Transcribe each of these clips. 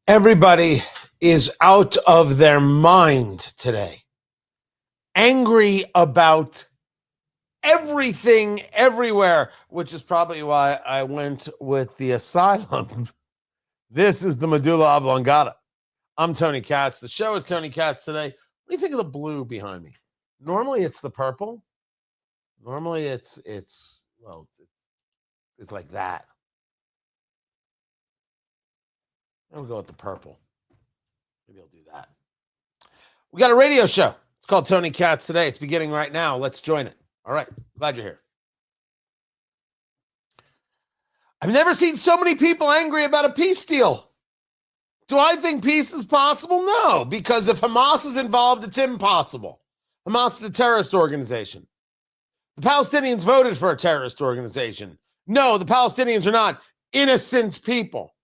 Everybody is out of their mind today, angry about everything everywhere, which is probably why I went with the asylum. This is the medulla oblongata. I'm Tony Katz. The show is Tony Katz today. What do you think of the blue behind me? Normally it's the purple. Normally it's like that. I'll go with the purple. Maybe I'll do that. We got a radio show. It's called Tony Katz Today. It's beginning right now. Let's join it. All right. Glad you're here. I've never seen so many people angry about a peace deal. Do I think peace is possible? No, because if Hamas is involved, it's impossible. Hamas is a terrorist organization. The Palestinians voted for a terrorist organization. No, the Palestinians are not innocent people.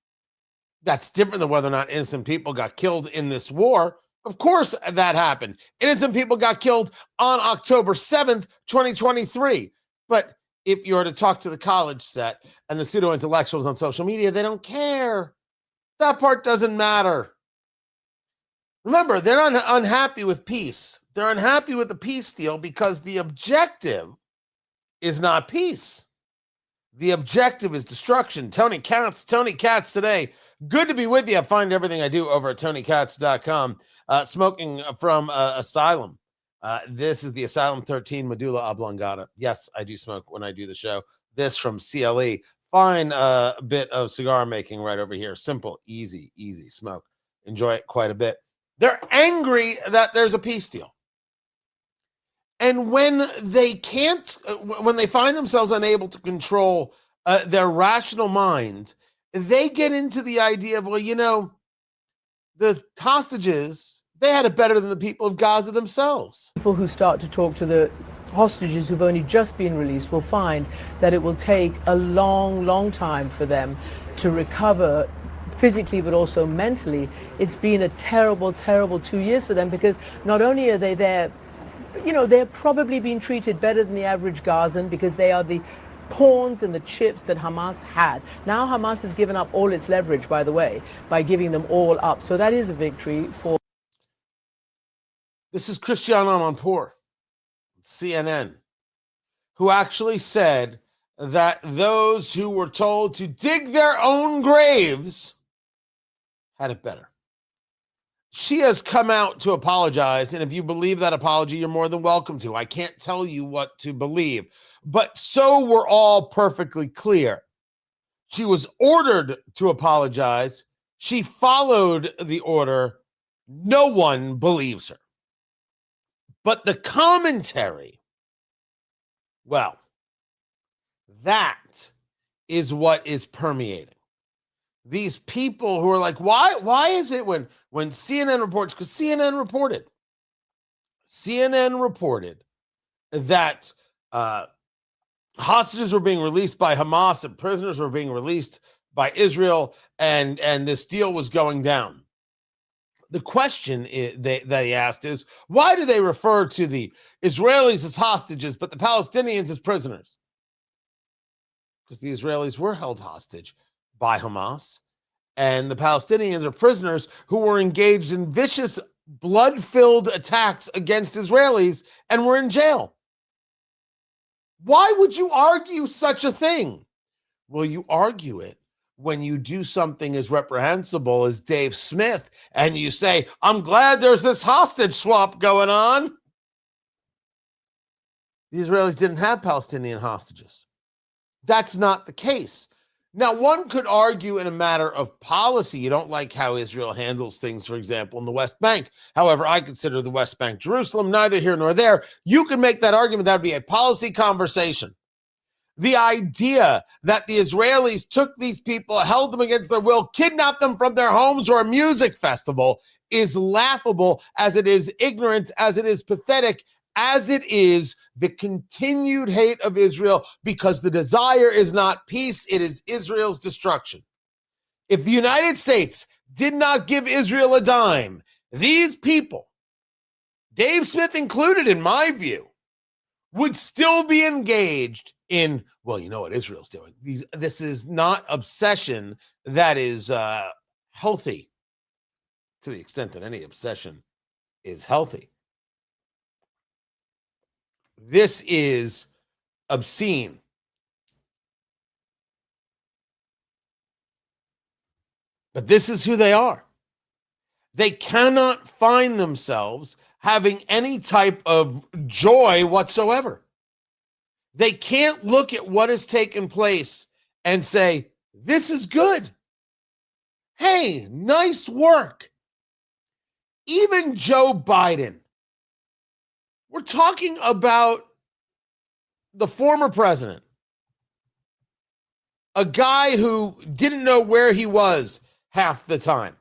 That's different than whether or not innocent people got killed in this war. Of course that happened. Innocent people got killed on October 7th, 2023. But if you were to talk to the college set and the pseudo-intellectuals on social media, they don't care. That part doesn't matter. Remember, they're not unhappy with peace. They're unhappy with the peace deal because the objective is not peace. The objective is destruction. Tony Katz today. Good to be with you. Find everything I do over at TonyKatz.com. Smoking from Asylum. This is the Asylum 13 Medulla Oblongata. Yes, I do smoke when I do the show. This from CLE. Fine bit of cigar making right over here. Simple, easy smoke. Enjoy it quite a bit. They're angry that there's a peace deal. And when they can't, when they find themselves unable to control their rational mind, they get into the idea of, well, you know, the hostages, they had it better than the people of Gaza themselves. People who start to talk to the hostages who've only just been released will find that it will take a long time for them to recover physically, but also mentally. It's been a terrible 2 years for them because not only are they there, you know, they're probably being treated better than the average Gazan because they are the pawns and the chips that Hamas had. Now Hamas has given up all its leverage, by the way, by giving them all up. So that is a victory for... This is Christiane Amanpour, CNN, who actually said that those who were told to dig their own graves had it better. She has come out to apologize, and if you believe that apology, you're more than welcome to. I can't tell you what to believe, but so we're all perfectly clear. She was ordered to apologize. She followed the order. No one believes her. But the commentary, well, that is what is permeating. These people who are like, why is it when CNN reports, because CNN reported that hostages were being released by Hamas and prisoners were being released by Israel, and this deal was going down. The question they asked is, why do they refer to the Israelis as hostages but the Palestinians as prisoners? Because the Israelis were held hostage by Hamas, and the Palestinians are prisoners who were engaged in vicious, blood-filled attacks against Israelis and were in jail. Why would you argue such a thing? Well, you argue it when you do something as reprehensible as Dave Smith and you say, I'm glad there's this hostage swap going on. The Israelis didn't have Palestinian hostages. That's not the case. Now, one could argue in a matter of policy, you don't like how Israel handles things, for example, in the West Bank. However, I consider the West Bank Jerusalem, neither here nor there. You can make that argument. That would be a policy conversation. The idea that the Israelis took these people, held them against their will, kidnapped them from their homes or a music festival is laughable, as it is ignorant, as it is pathetic, as it is the continued hate of Israel, because the desire is not peace, it is Israel's destruction. If the United States did not give Israel a dime, these people, Dave Smith included in my view, would still be engaged in, well, you know what Israel's doing. This is not obsession that is healthy. to the extent that any obsession is healthy. This is obscene. But this is who they are. They cannot find themselves having any type of joy whatsoever. They can't look at what has taken place and say, this is good. Hey, nice work. Even Joe Biden. We're talking about the former president, a guy who didn't know where he was half the time.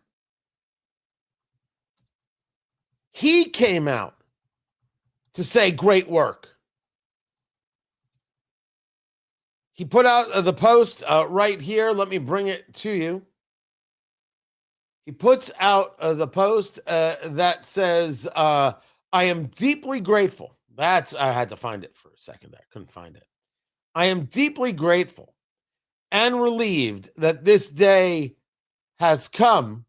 He came out to say great work. He put out the post right here. Let me bring it to you. He puts out the post that says, I am deeply grateful. I had to find it for a second there. I couldn't find it. I am deeply grateful and relieved that this day has come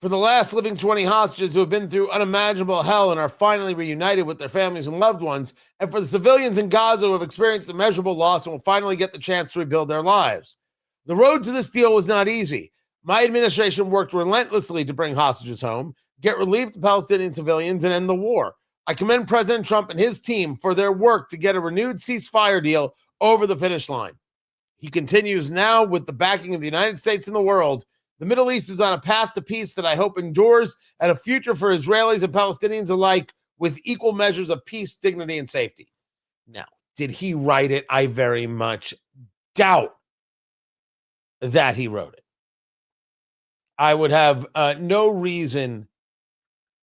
for the last living 20 hostages who have been through unimaginable hell and are finally reunited with their families and loved ones, and for the civilians in Gaza who have experienced immeasurable loss and will finally get the chance to rebuild their lives. The road to this deal was not easy. My administration worked relentlessly to bring hostages home, get relief to Palestinian civilians, and end the war. I commend President Trump and his team for their work to get a renewed ceasefire deal over the finish line. He continues, now with the backing of the United States and the world, the Middle East is on a path to peace that I hope endures and a future for Israelis and Palestinians alike with equal measures of peace, dignity, and safety. Now, did he write it? I very much doubt that he wrote it. I would have no reason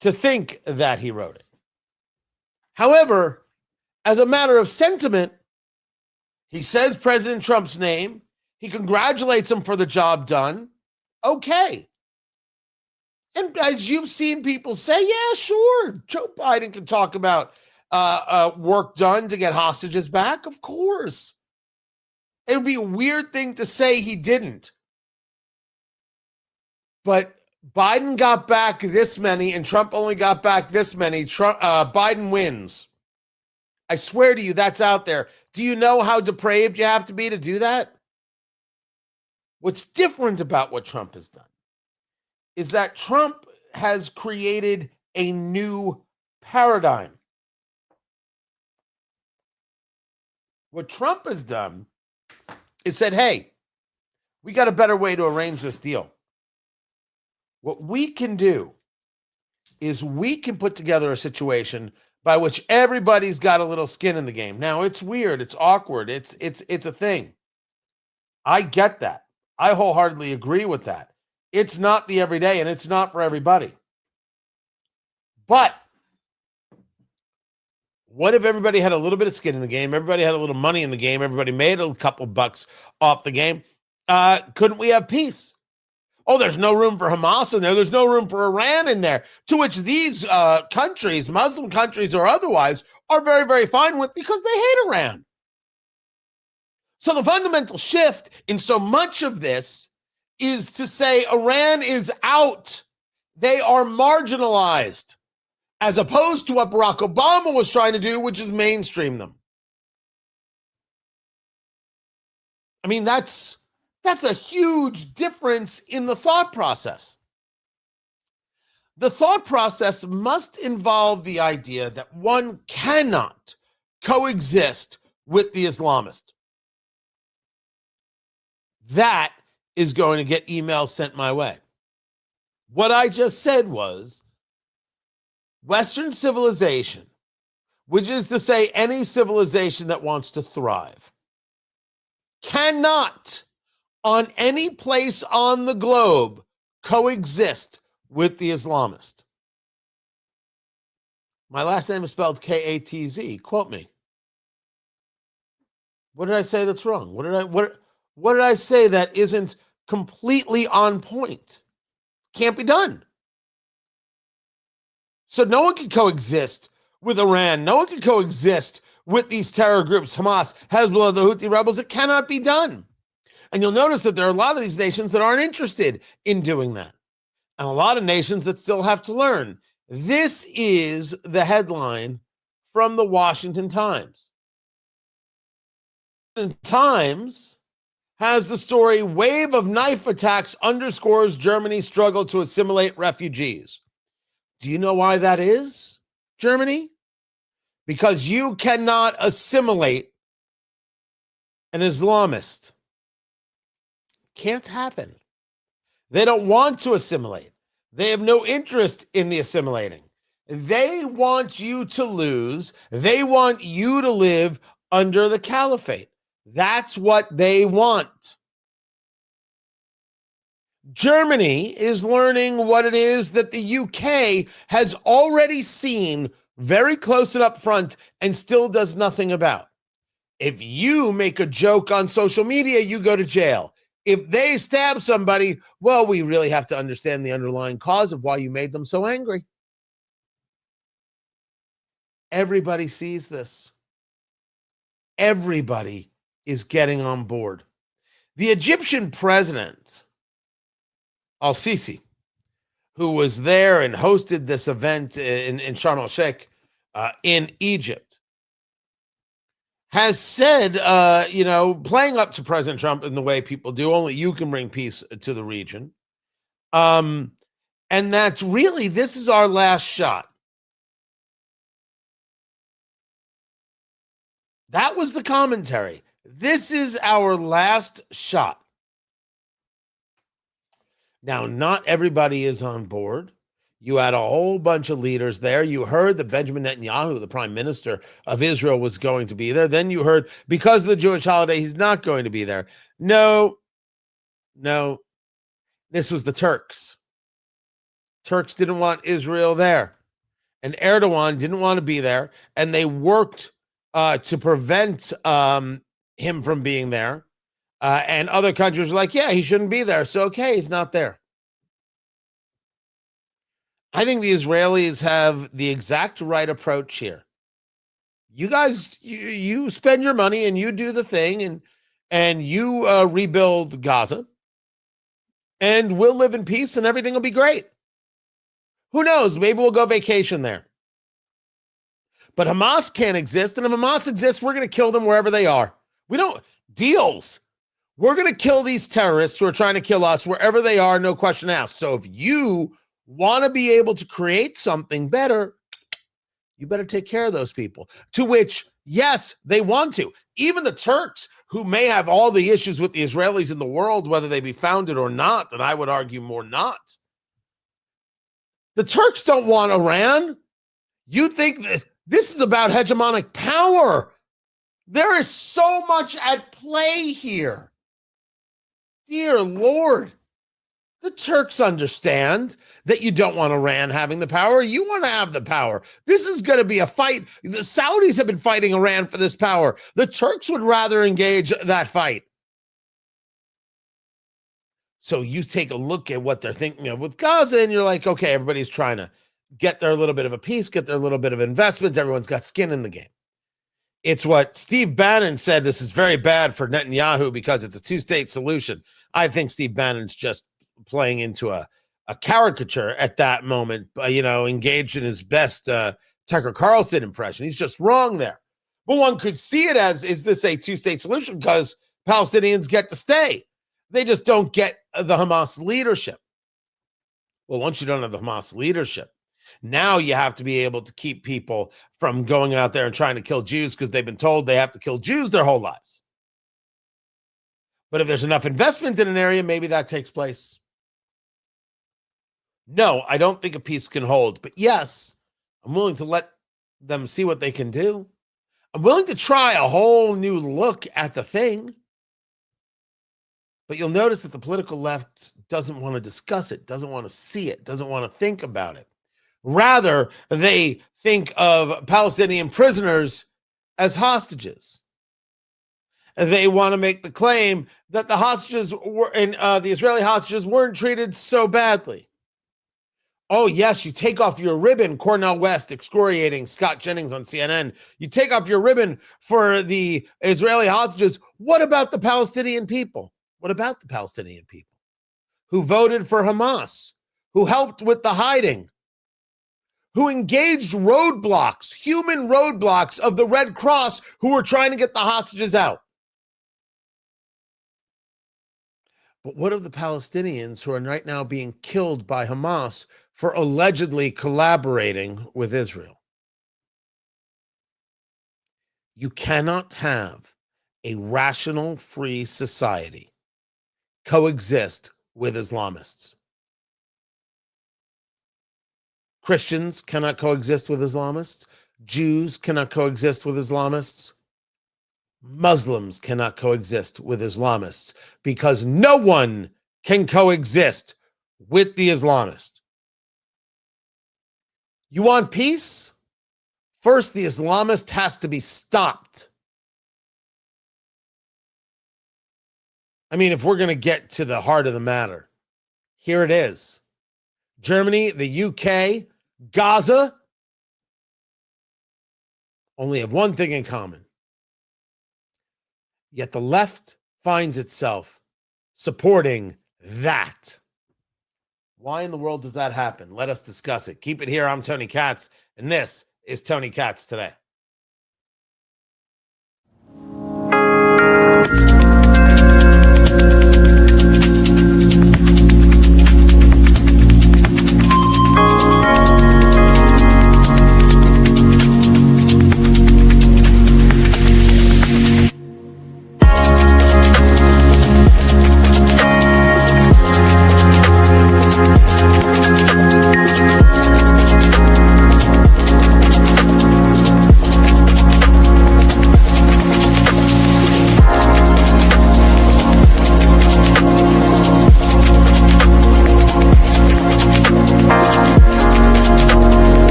to think that he wrote it. However, as a matter of sentiment, he says President Trump's name. He congratulates him for the job done. Okay. And as you've seen people say, yeah, sure, Joe Biden can talk about work done to get hostages back. Of course. It would be a weird thing to say he didn't. But Biden got back this many and Trump only got back this many. Biden wins. I swear to you, that's out there. Do you know how depraved you have to be to do that? What's different about what Trump has done is that Trump has created a new paradigm. What Trump has done is said, hey, we got a better way to arrange this deal. What we can do is we can put together a situation by which everybody's got a little skin in the game. Now, it's weird. It's awkward. It's a thing. I get that. I wholeheartedly agree with that. It's not the everyday, and it's not for everybody. But what if everybody had a little bit of skin in the game? Everybody had a little money in the game. Everybody made a couple bucks off the game. Couldn't we have peace? Oh, there's no room for Hamas in there. There's no room for Iran in there, to which these countries, Muslim countries or otherwise, are very, very fine with because they hate Iran. So the fundamental shift in so much of this is to say Iran is out. They are marginalized, as opposed to what Barack Obama was trying to do, which is mainstream them. I mean, that's a huge difference in the thought process. The thought process must involve the idea that one cannot coexist with the Islamist. That is going to get emails sent my way. What I just said was Western civilization, which is to say any civilization that wants to thrive, cannot on any place on the globe coexist with the Islamist. My last name is spelled K-A-T-Z. Quote me. What did I say that's wrong? What did I say that isn't completely on point? Can't be done. So no one can coexist with Iran. No one can coexist with these terror groups, Hamas, Hezbollah, the Houthi rebels. It cannot be done. And you'll notice that there are a lot of these nations that aren't interested in doing that. and a lot of nations that still have to learn. This is the headline from the Washington Times. The Times has the story, "Wave of Knife Attacks Underscores Germany's Struggle to Assimilate Refugees." Do you know why that is, Germany? Because you cannot assimilate an Islamist. Can't happen. They don't want to assimilate. They have no interest in the assimilating. They want you to lose. They want you to live under the caliphate. That's what they want. Germany is learning what it is that the UK has already seen very close and up front and still does nothing about. If you make a joke on social media, you go to jail. If they stab somebody, well, we really have to understand the underlying cause of why you made them so angry. Everybody sees this. Everybody is getting on board. The Egyptian president, Al-Sisi, who was there and hosted this event in Sharm el-Sheikh in Egypt, has said, playing up to President Trump in the way people do, only you can bring peace to the region. And that's really, this is our last shot. That was the commentary. This is our last shot. Now, not everybody is on board. You had a whole bunch of leaders there. You heard that Benjamin Netanyahu, the prime minister of Israel, was going to be there. Then you heard, because of the Jewish holiday, he's not going to be there. No. This was the Turks. Turks didn't want Israel there. And Erdogan didn't want to be there. And they worked to prevent him from being there. And other countries were like, yeah, he shouldn't be there. So, okay, he's not there. I think the Israelis have the exact right approach here. You guys, you spend your money and you do the thing and you rebuild Gaza, and we'll live in peace and everything will be great. Who knows? Maybe we'll go vacation there. But Hamas can't exist, and if Hamas exists, we're going to kill them wherever they are. We don't deals. We're going to kill these terrorists who are trying to kill us wherever they are, no question asked. So if you want to be able to create something better, you better take care of those people. To which, yes, they want to. Even the Turks, who may have all the issues with the Israelis in the world, whether they be founded or not, and I would argue more not. The Turks don't want Iran. You think that this is about hegemonic power. There is so much at play here. Dear Lord. The Turks understand that you don't want Iran having the power. You want to have the power. This is going to be a fight. The Saudis have been fighting Iran for this power. The Turks would rather engage that fight. So you take a look at what they're thinking of with Gaza, and you're like, okay, everybody's trying to get their little bit of a piece, get their little bit of investment. Everyone's got skin in the game. It's what Steve Bannon said. This is very bad for Netanyahu because it's a two-state solution. I think Steve Bannon's just playing into a caricature at that moment, engaged in his best Tucker Carlson impression. He's just wrong there. But one could see it as, is this a two-state solution? Because Palestinians get to stay. They just don't get the Hamas leadership. Well, once you don't have the Hamas leadership, now you have to be able to keep people from going out there and trying to kill Jews because they've been told they have to kill Jews their whole lives. But if there's enough investment in an area, maybe that takes place. No, I don't think a peace can hold. But yes, I'm willing to let them see what they can do. I'm willing to try a whole new look at the thing. But you'll notice that the political left doesn't want to discuss it, doesn't want to see it, doesn't want to think about it. Rather, they think of Palestinian prisoners as hostages. They want to make the claim that the hostages were, the Israeli hostages weren't treated so badly. Oh, yes, you take off your ribbon, Cornel West excoriating Scott Jennings on CNN. You take off your ribbon for the Israeli hostages. What about the Palestinian people? What about the Palestinian people who voted for Hamas, who helped with the hiding, who engaged roadblocks, human roadblocks of the Red Cross who were trying to get the hostages out. But what of the Palestinians who are right now being killed by Hamas for allegedly collaborating with Israel? You cannot have a rational, free society coexist with Islamists. Christians cannot coexist with Islamists. Jews cannot coexist with Islamists. Muslims cannot coexist with Islamists because no one can coexist with the Islamist. You want peace? First, the Islamist has to be stopped. I mean, if we're going to get to the heart of the matter, here it is. Germany, the UK, Gaza only have one thing in common. Yet the left finds itself supporting that. Why in the world does that happen? Let us discuss it. Keep it here. I'm Tony Katz, and this is Tony Katz Today.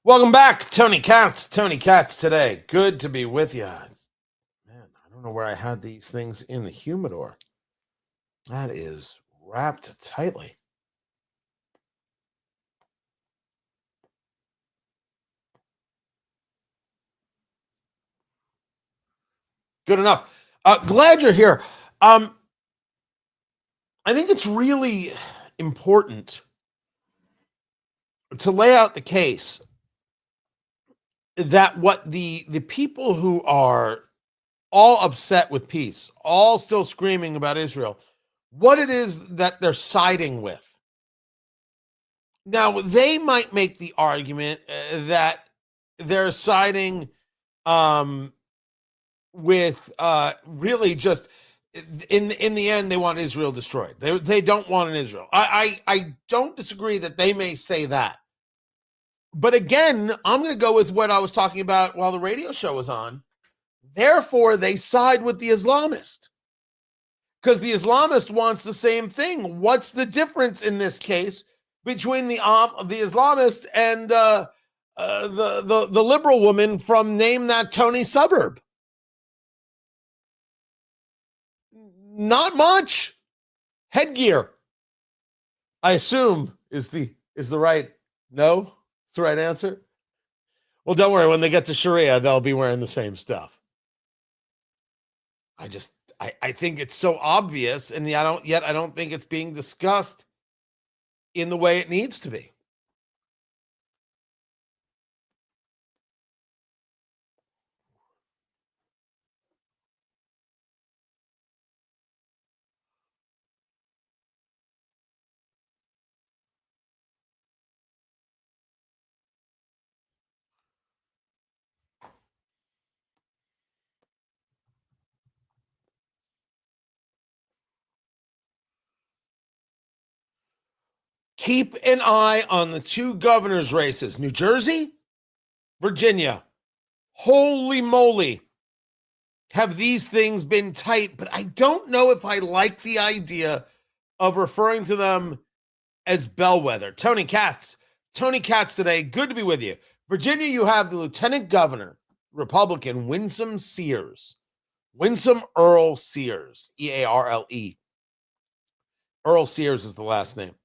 Welcome back. Tony Katz Today. Good to be with you. Man, I don't know where I had these things in the humidor. That is wrapped tightly. Good enough. Glad you're here. I think it's really important to lay out the case that what the people who are all upset with peace, all still screaming about Israel, what it is that they're siding with. Now, they might make the argument that they're siding with really just in the end, they want Israel destroyed. They don't want an Israel. I don't disagree that they may say that. But again, I'm going to go with what I was talking about while the radio show was on. Therefore, they side with the Islamist because the Islamist wants the same thing. What's the difference in this case between the Islamist and the liberal woman from name that Tony suburb? Not much. Headgear. I assume is the right no? It's the right answer. Well, don't worry. When they get to Sharia, they'll be wearing the same stuff. I think it's so obvious, and I don't think it's being discussed in the way it needs to be. Keep an eye on the two governors' races, New Jersey, Virginia. Holy moly. Have these things been tight? But I don't know if I like the idea of referring to them as bellwether. Tony Katz today. Good to be with you. Virginia, you have the Lieutenant Governor, Republican Winsome Earl Sears, E-A-R-L-E. Earl Sears is the last name.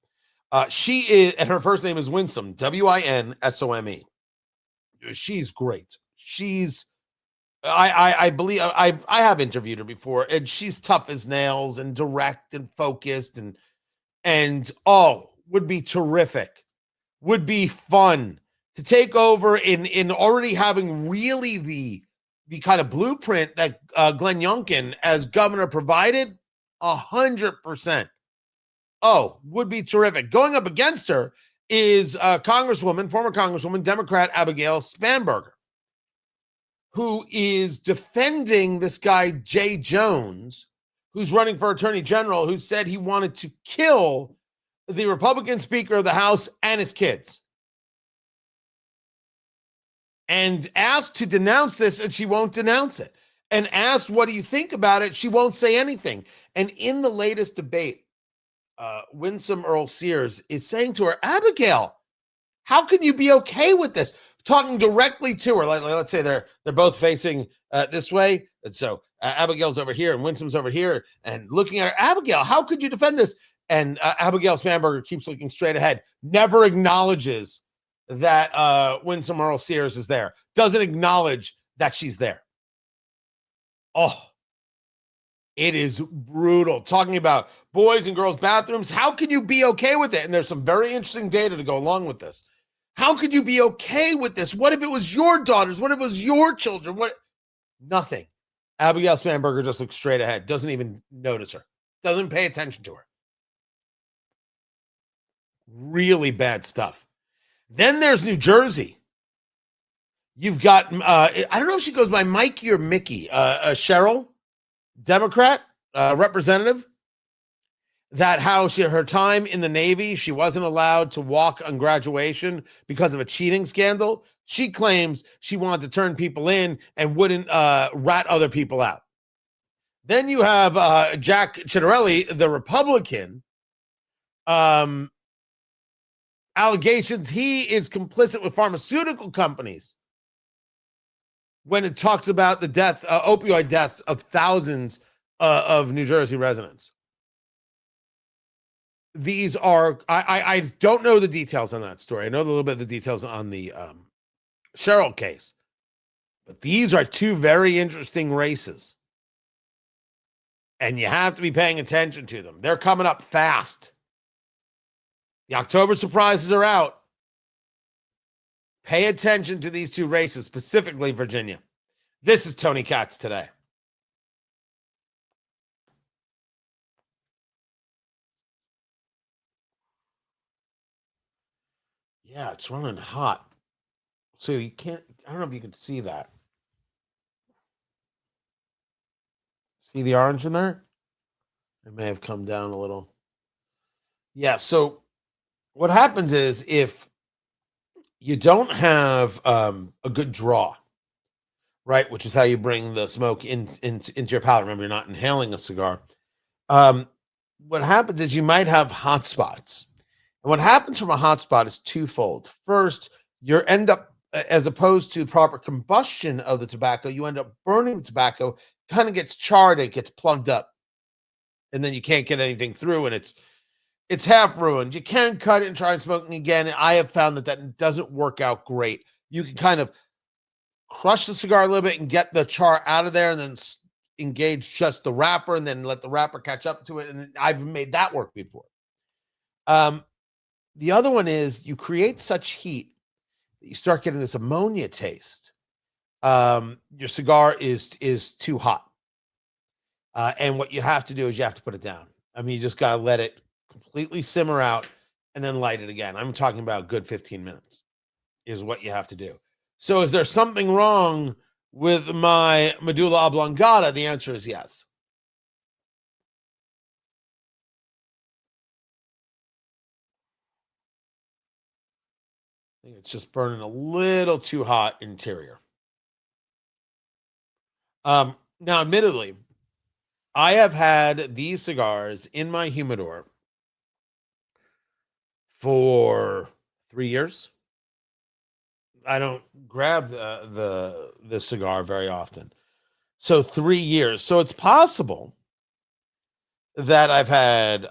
She is, and her first name is Winsome, W-I-N-S-O-M-E. She's great. I believe I have interviewed her before, and she's tough as nails and direct and focused and would be terrific. Would be fun to take over in already having really the kind of blueprint that Glenn Youngkin as governor provided. 100%. Would be terrific. Going up against her is former Congresswoman, Democrat Abigail Spanberger, who is defending this guy, Jay Jones, who's running for Attorney General, who said he wanted to kill the Republican Speaker of the House and his kids. And asked to denounce this, and she won't denounce it. And asked, what do you think about it? She won't say anything. And in the latest debate, Winsome Earl Sears is saying to her, Abigail, how can you be okay with this? Talking directly to her. Let's say they're both facing this way. And so Abigail's over here and Winsome's over here and looking at her. Abigail, how could you defend this? And Abigail Spanberger keeps looking straight ahead, never acknowledges that Winsome Earl Sears is there, doesn't acknowledge that she's there. It is brutal. Talking about boys and girls' bathrooms. How can you be okay with it? And there's some very interesting data to go along with this. How could you be okay with this? What if it was your daughters? What if it was your children? Nothing. Abigail Spanberger just looks straight ahead. Doesn't even notice her. Doesn't pay attention to her. Really bad stuff. Then there's New Jersey. You've got, I don't know if she goes by Mikey or Mickey, Cheryl, Democrat, representative, that her time in the Navy, she wasn't allowed to walk on graduation because of a cheating scandal. She claims she wanted to turn people in and wouldn't rat other people out. Then you have Jack Ciattarelli, the Republican, allegations he is complicit with pharmaceutical companies when it talks about the opioid deaths of thousands of New Jersey residents. These are, I don't know the details on that story. I know a little bit of the details on the Cheryl case, but these are two very interesting races, and you have to be paying attention to them. They're coming up fast. The October surprises are out. Pay attention to these two races, specifically Virginia. This is Tony Katz today. Yeah, it's running hot. So you can't, I don't know if you can see that. See the orange in there? It may have come down a little. Yeah, so what happens is if you don't have a good draw, right, which is how you bring the smoke into your palate. Remember, you're not inhaling a cigar. What happens is you might have hot spots. And what happens from a hot spot is twofold. First, you end up, as opposed to proper combustion of the tobacco, you end up burning the tobacco, kind of gets charred, it gets plugged up. And then you can't get anything through, and It's half ruined. You can cut it and try smoking again. I have found that doesn't work out great. You can kind of crush the cigar a little bit and get the char out of there, and then engage just the wrapper, and then let the wrapper catch up to it. And I've made that work before. The other one is you create such heat that you start getting this ammonia taste. Your cigar is too hot. And what you have to do is you have to put it down. I mean, you just got to let it completely simmer out and then light it again. I'm talking about a good 15 minutes is what you have to do. So is there something wrong with my medulla oblongata? The answer is yes. I think it's just burning a little too hot interior. Now, admittedly, I have had these cigars in my humidor for 3 years. I don't grab the cigar very often. So 3 years. So it's possible that I've had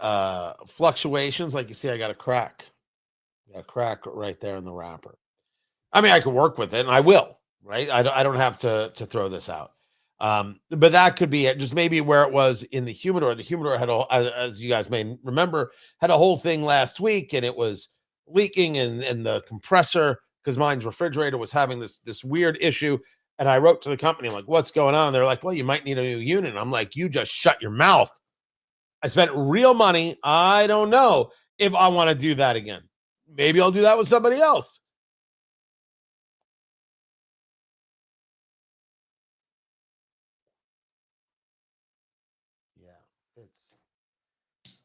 fluctuations. Like you see, I got a crack. A crack right there in the wrapper. I mean, I could work with it, and I will, right? I don't have to throw this out. But that could be it. Just maybe where it was in the humidor. The humidor had, as you guys may remember, had a whole thing last week, and it was leaking, and the compressor, because mine's refrigerator, was having this weird issue. And I wrote to the company, I'm like, what's going on? They're like, well, you might need a new unit. I'm like, you just shut your mouth. I spent real money. I don't know if I want to do that again. Maybe I'll do that with somebody else. Yeah, it's. Just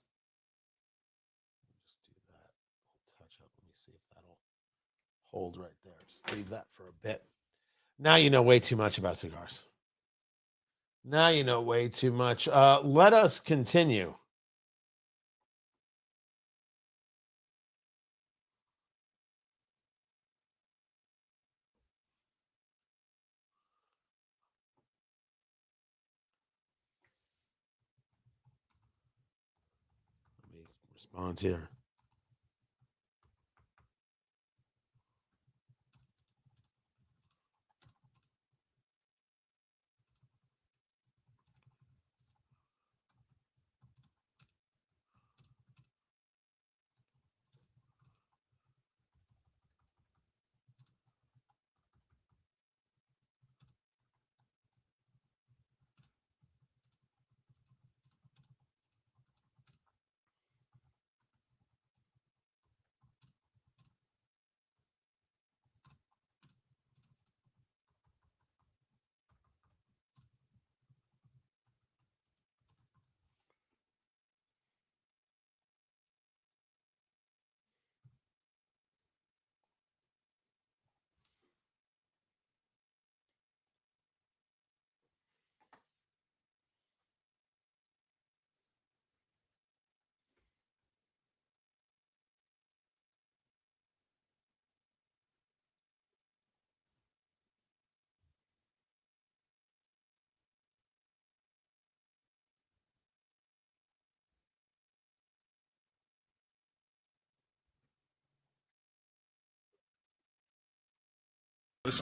do that. I'll touch up. Let me see if that'll hold right there. Just leave that for a bit. Now you know way too much about cigars. Now you know way too much. Let us continue. Let me respond here.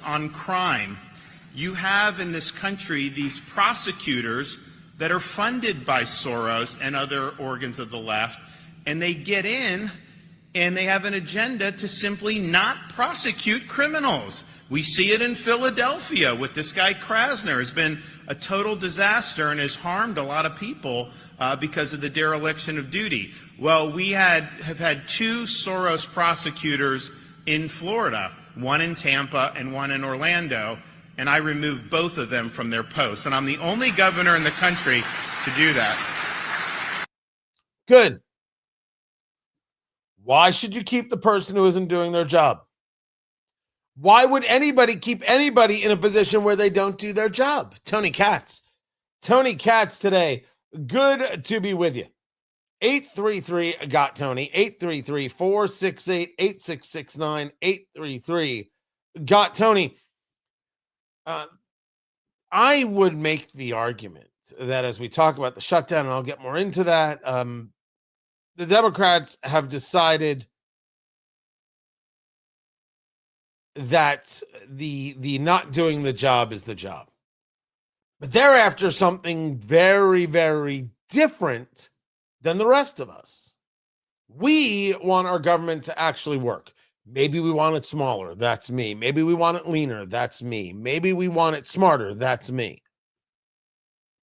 On crime. You have in this country these prosecutors that are funded by Soros and other organs of the left, and they get in and they have an agenda to simply not prosecute criminals. We see it in Philadelphia with this guy Krasner. Has been a total disaster and has harmed a lot of people because of the dereliction of duty. Well, we have had two Soros prosecutors in Florida, one in Tampa and one in Orlando, and I removed both of them from their posts. And I'm the only governor in the country to do that. Good. Why should you keep the person who isn't doing their job? Why would anybody keep anybody in a position where they don't do their job? Tony Katz. Tony Katz today. Good to be with you. 833 got Tony. 833-468-8669. 833 got Tony. I would make the argument that as we talk about the shutdown, and I'll get more into that, the Democrats have decided that the not doing the job is the job. But they're after something very, very different than the rest of us. We want our government to actually work. Maybe we want it smaller. That's me. Maybe we want it leaner. That's me. Maybe we want it smarter. That's me.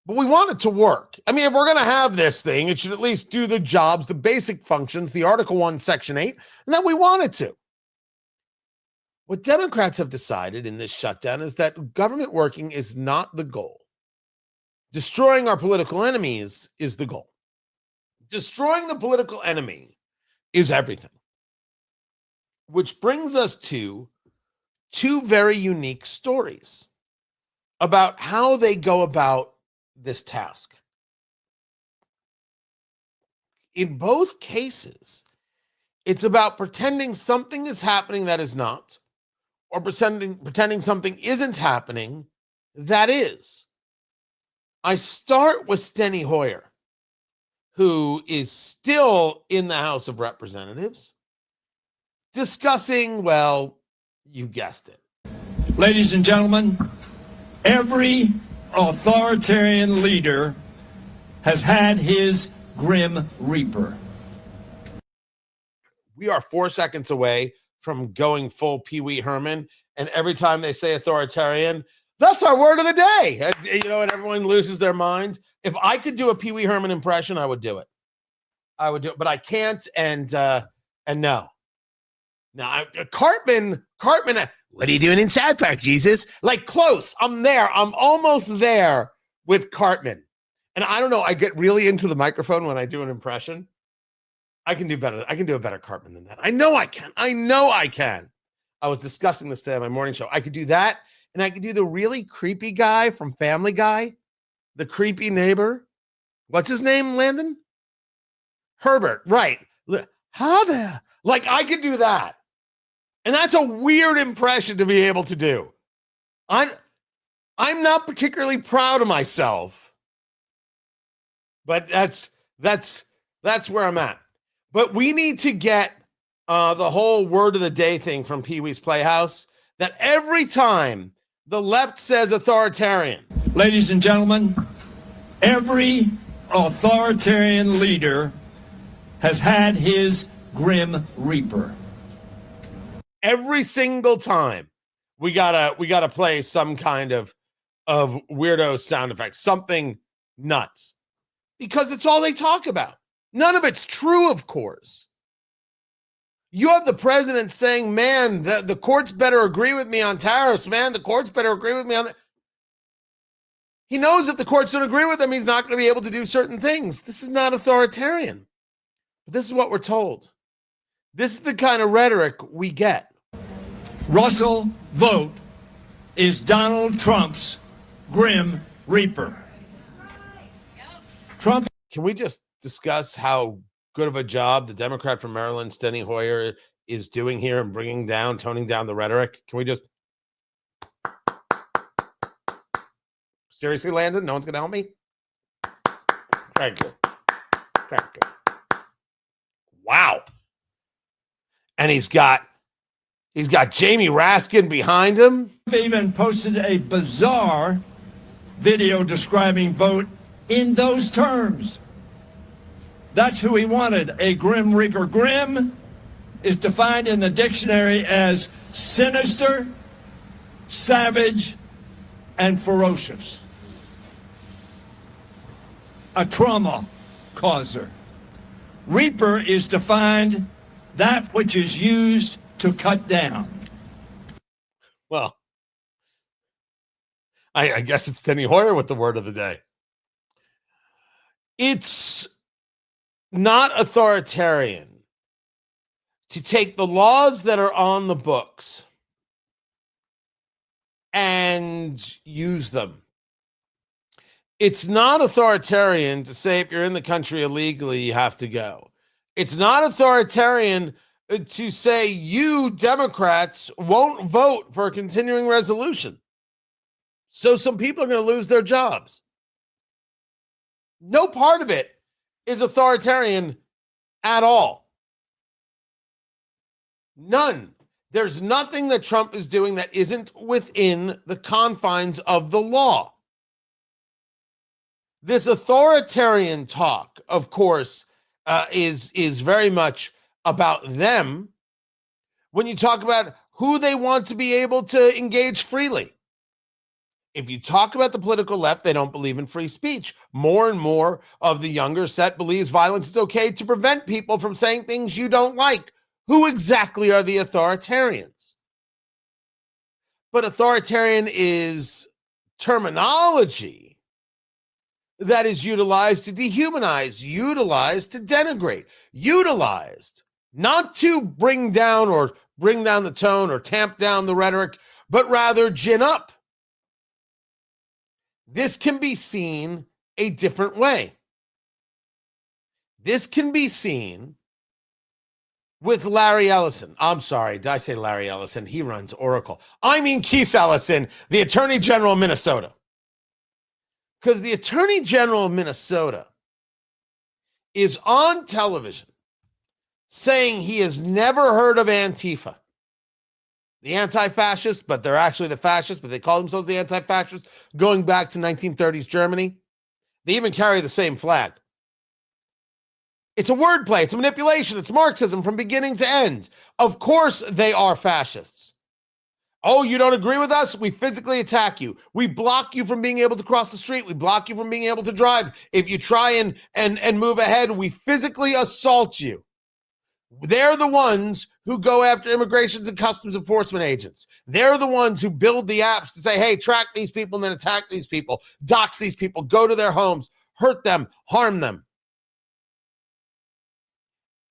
But we want it to work. I mean, if we're going to have this thing, it should at least do the jobs, the basic functions, the Article 1, Section 8, and that we want it to. What Democrats have decided in this shutdown is that government working is not the goal. Destroying our political enemies is the goal. Destroying the political enemy is everything. Which brings us to two very unique stories about how they go about this task. In both cases, it's about pretending something is happening that is not, or pretending something isn't happening that is. I start with Steny Hoyer, who is still in the House of Representatives, discussing, well, you guessed it. Ladies and gentlemen, every authoritarian leader has had his grim reaper. We are 4 seconds away from going full Pee Wee Herman, and every time they say authoritarian, that's our word of the day. And everyone loses their mind. If I could do a Pee Wee Herman impression, I would do it. But I can't, and no. Now, Cartman, what are you doing in South Park, Jesus? Like, close. I'm there. I'm almost there with Cartman. And I don't know, I get really into the microphone when I do an impression. I can do better. I can do a better Cartman than that. I know I can. I was discussing this today on my morning show. I could do that, and I could do the really creepy guy from Family Guy, the creepy neighbor. What's his name, Landon? Herbert, right. How there? Like, I could do that. And that's a weird impression to be able to do. I'm not particularly proud of myself, but that's where I'm at. But we need to get the whole word of the day thing from Pee Wee's Playhouse, that every time the left says authoritarian. Ladies and gentlemen, every authoritarian leader has had his grim reaper. Every single time we gotta play some kind of weirdo sound effects, something nuts, because it's all they talk about. None of it's true, of course. You have the president saying, man, the courts better agree with me on tariffs, man. The courts better agree with me on that. He knows if the courts don't agree with him, he's not going to be able to do certain things. This is not authoritarian. But this is what we're told. This is the kind of rhetoric we get. Russell Vogt is Donald Trump's grim reaper. Trump. Can we just discuss how good of a job the Democrat from Maryland, Steny Hoyer, is doing here and toning down the rhetoric? Can we just... Seriously, Landon? No one's going to help me? Thank you. Wow. And he's got Jamie Raskin behind him. Even posted a bizarre video describing Vogt in those terms. That's who he wanted, a grim reaper. Grim is defined in the dictionary as sinister, savage, and ferocious. A trauma causer. Reaper is defined that which is used to cut down. Well, I guess it's Steny Hoyer with the word of the day. It's not authoritarian to take the laws that are on the books and use them. It's not authoritarian to say if you're in the country illegally, you have to go. It's not authoritarian to say you Democrats won't vote for a continuing resolution. So some people are going to lose their jobs. No part of it is authoritarian at all. None. There's nothing that Trump is doing that isn't within the confines of the law. This authoritarian talk, of course, is very much about them when you talk about who they want to be able to engage freely. If you talk about the political left, they don't believe in free speech. More and more of the younger set believes violence is okay to prevent people from saying things you don't like. Who exactly are the authoritarians? But authoritarian is terminology that is utilized to dehumanize, utilized to denigrate, utilized not to bring down the tone or tamp down the rhetoric, but rather gin up. This can be seen a different way. This can be seen with Larry Ellison. I'm sorry, did I say Larry Ellison? He runs Oracle. I mean Keith Ellison, the Attorney General of Minnesota. Because the Attorney General of Minnesota is on television saying he has never heard of Antifa, the anti-fascists, but they're actually the fascists, but they call themselves the anti-fascists, going back to 1930s Germany. They even carry the same flag. It's a wordplay. It's a manipulation. It's Marxism from beginning to end. Of course they are fascists. Oh, you don't agree with us? We physically attack you. We block you from being able to cross the street. We block you from being able to drive. If you try and move ahead, we physically assault you. They're the ones who go after immigrations and customs enforcement agents. They're the ones who build the apps to say, hey, track these people and then attack these people, dox these people, go to their homes, hurt them, harm them.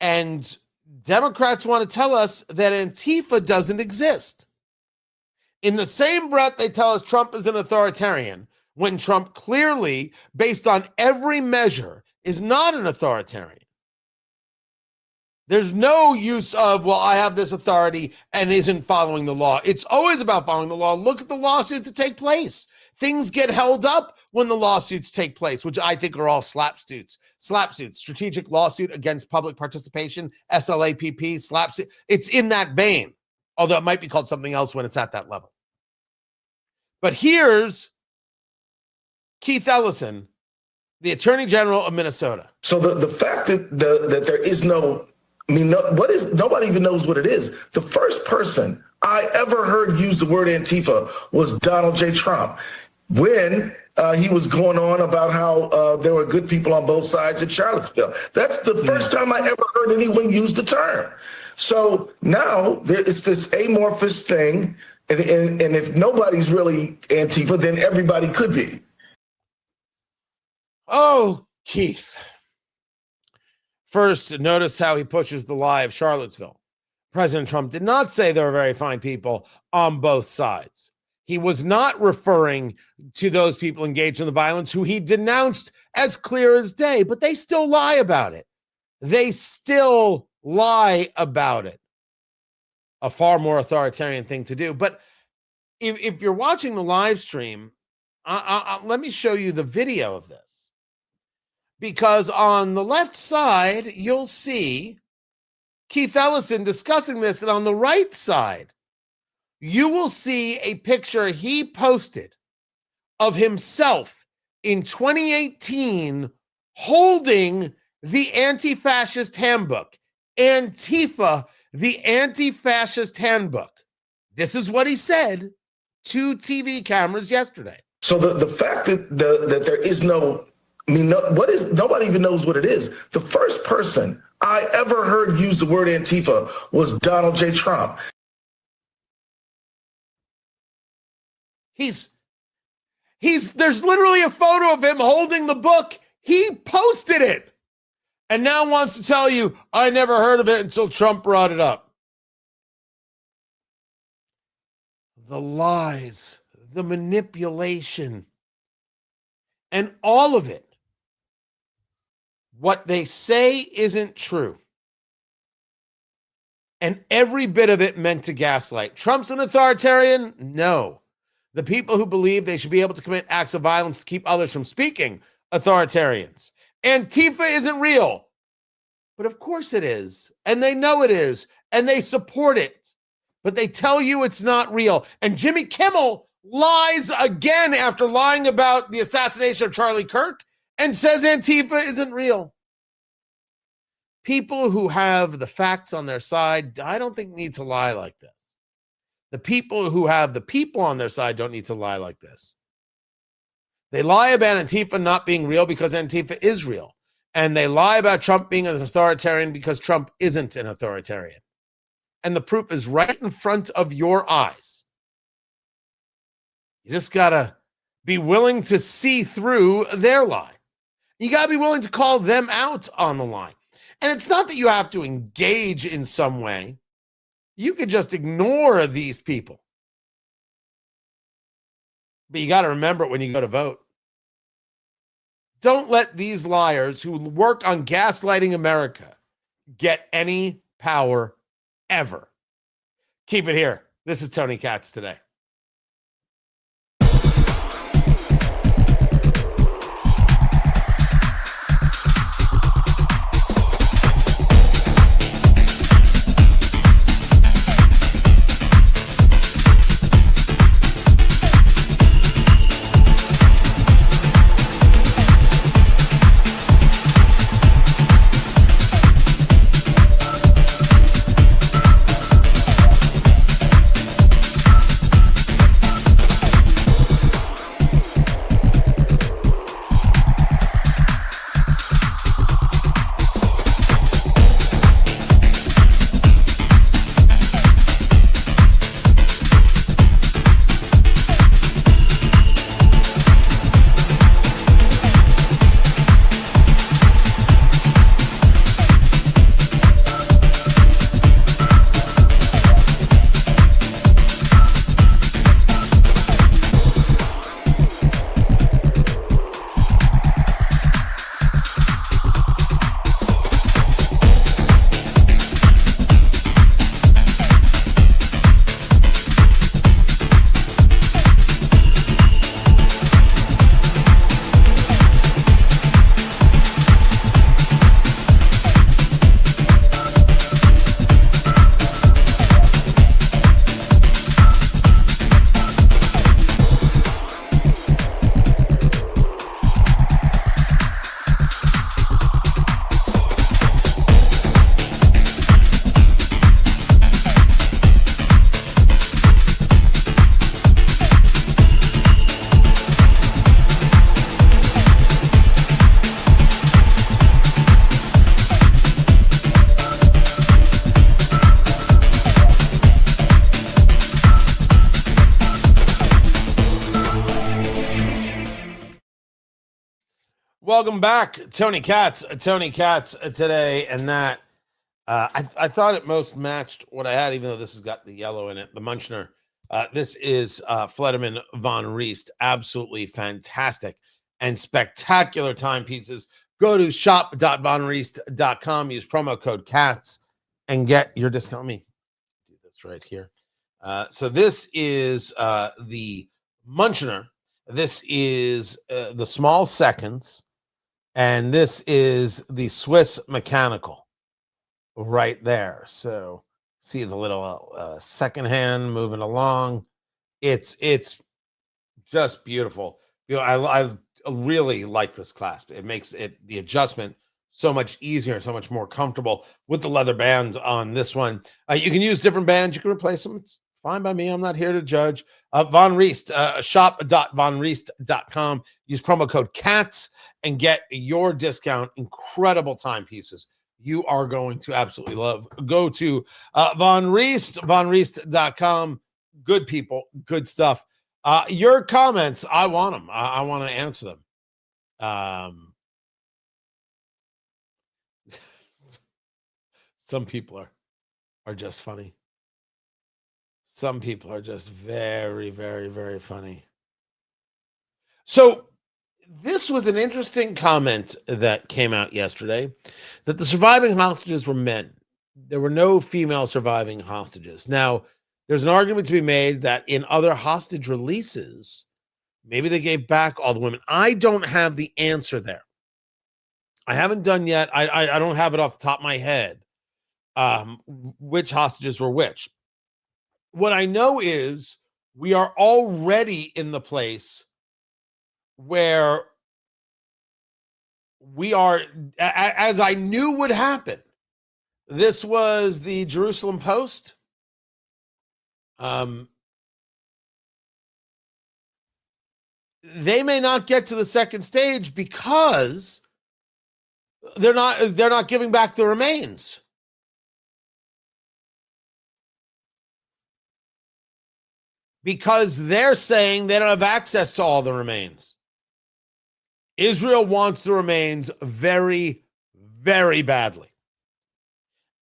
And Democrats want to tell us that Antifa doesn't exist. In the same breath, they tell us Trump is an authoritarian, when Trump clearly, based on every measure, is not an authoritarian. There's no use of, well, I have this authority and isn't following the law. It's always about following the law. Look at the lawsuits that take place. Things get held up when the lawsuits take place, which I think are all slap suits. Strategic lawsuit against public participation, SLAPP, slap suit. It's in that vein, although it might be called something else when it's at that level. But here's Keith Ellison, the Attorney General of Minnesota. So the fact that there is no, nobody even knows what it is. The first person I ever heard use the word Antifa was Donald J. Trump when he was going on about how there were good people on both sides at Charlottesville. That's the first time I ever heard anyone use the term. So now it's this amorphous thing, and if nobody's really Antifa, then everybody could be. Oh, Keith. First, notice how he pushes the lie of Charlottesville. President Trump did not say there were very fine people on both sides. He was not referring to those people engaged in the violence who he denounced as clear as day, but they still lie about it. They still lie about it. A far more authoritarian thing to do. But if you're watching the live stream, let me show you the video of this. Because on the left side, you'll see Keith Ellison discussing this. And on the right side, you will see a picture he posted of himself in 2018 holding the anti-fascist handbook. Antifa, the anti-fascist handbook. This is what he said to TV cameras yesterday. So the fact that there is no, nobody even knows what it is. The first person I ever heard use the word Antifa was Donald J. Trump. There's literally a photo of him holding the book. He posted it and now wants to tell you, I never heard of it until Trump brought it up. The lies, the manipulation, and all of it. What they say isn't true. And every bit of it meant to gaslight. Trump's an authoritarian? No. The people who believe they should be able to commit acts of violence to keep others from speaking, authoritarians. Antifa isn't real. But of course it is. And they know it is. And they support it. But they tell you it's not real. And Jimmy Kimmel lies again after lying about the assassination of Charlie Kirk and says Antifa isn't real. People who have the facts on their side, I don't think need to lie like this. The people who have the people on their side don't need to lie like this. They lie about Antifa not being real because Antifa is real. And they lie about Trump being an authoritarian because Trump isn't an authoritarian. And the proof is right in front of your eyes. You just got to be willing to see through their lie. You got to be willing to call them out on the line. And it's not that you have to engage in some way. You could just ignore these people. But you got to remember it when you go to vote. Don't let these liars who work on gaslighting America get any power ever. Keep it here. This is Tony Katz Today. Welcome back. Tony Katz Today. And that, I thought it most matched what I had, even though this has got the yellow in it, the Munchner. This is Flederman von Riest. Absolutely fantastic and spectacular timepieces. Go to shop.vonriest.com, use promo code CATS, and get your discount. Let me do this right here. So this is the Munchner. This is the small seconds. And this is the Swiss mechanical right there. So see the little second hand moving along. It's just beautiful. You know, I really like this clasp. It makes the adjustment so much easier, so much more comfortable with the leather bands on this one. You can use different bands. You can replace them. It's fine by me. I'm not here to judge. Von Riest, shop.vonriest.com. Use promo code CATS and get your discount. Incredible timepieces you are going to absolutely love. Go to Von Riest, vonriest.com. Good people, good stuff. Your comments, I want them. I want to answer them. Some people are just funny. Some people are just very, very, very funny. So this was an interesting comment that came out yesterday, that the surviving hostages were men. There were no female surviving hostages. Now, there's an argument to be made that in other hostage releases, maybe they gave back all the women. I don't have the answer there. I haven't done yet. I don't have it off the top of my head, which hostages were which. What I know is we are already in the place where we are, as I knew would happen. This was the Jerusalem Post. They may not get to the second stage because they're not giving back the remains. Because they're saying they don't have access to all the remains. Israel wants the remains very, very badly.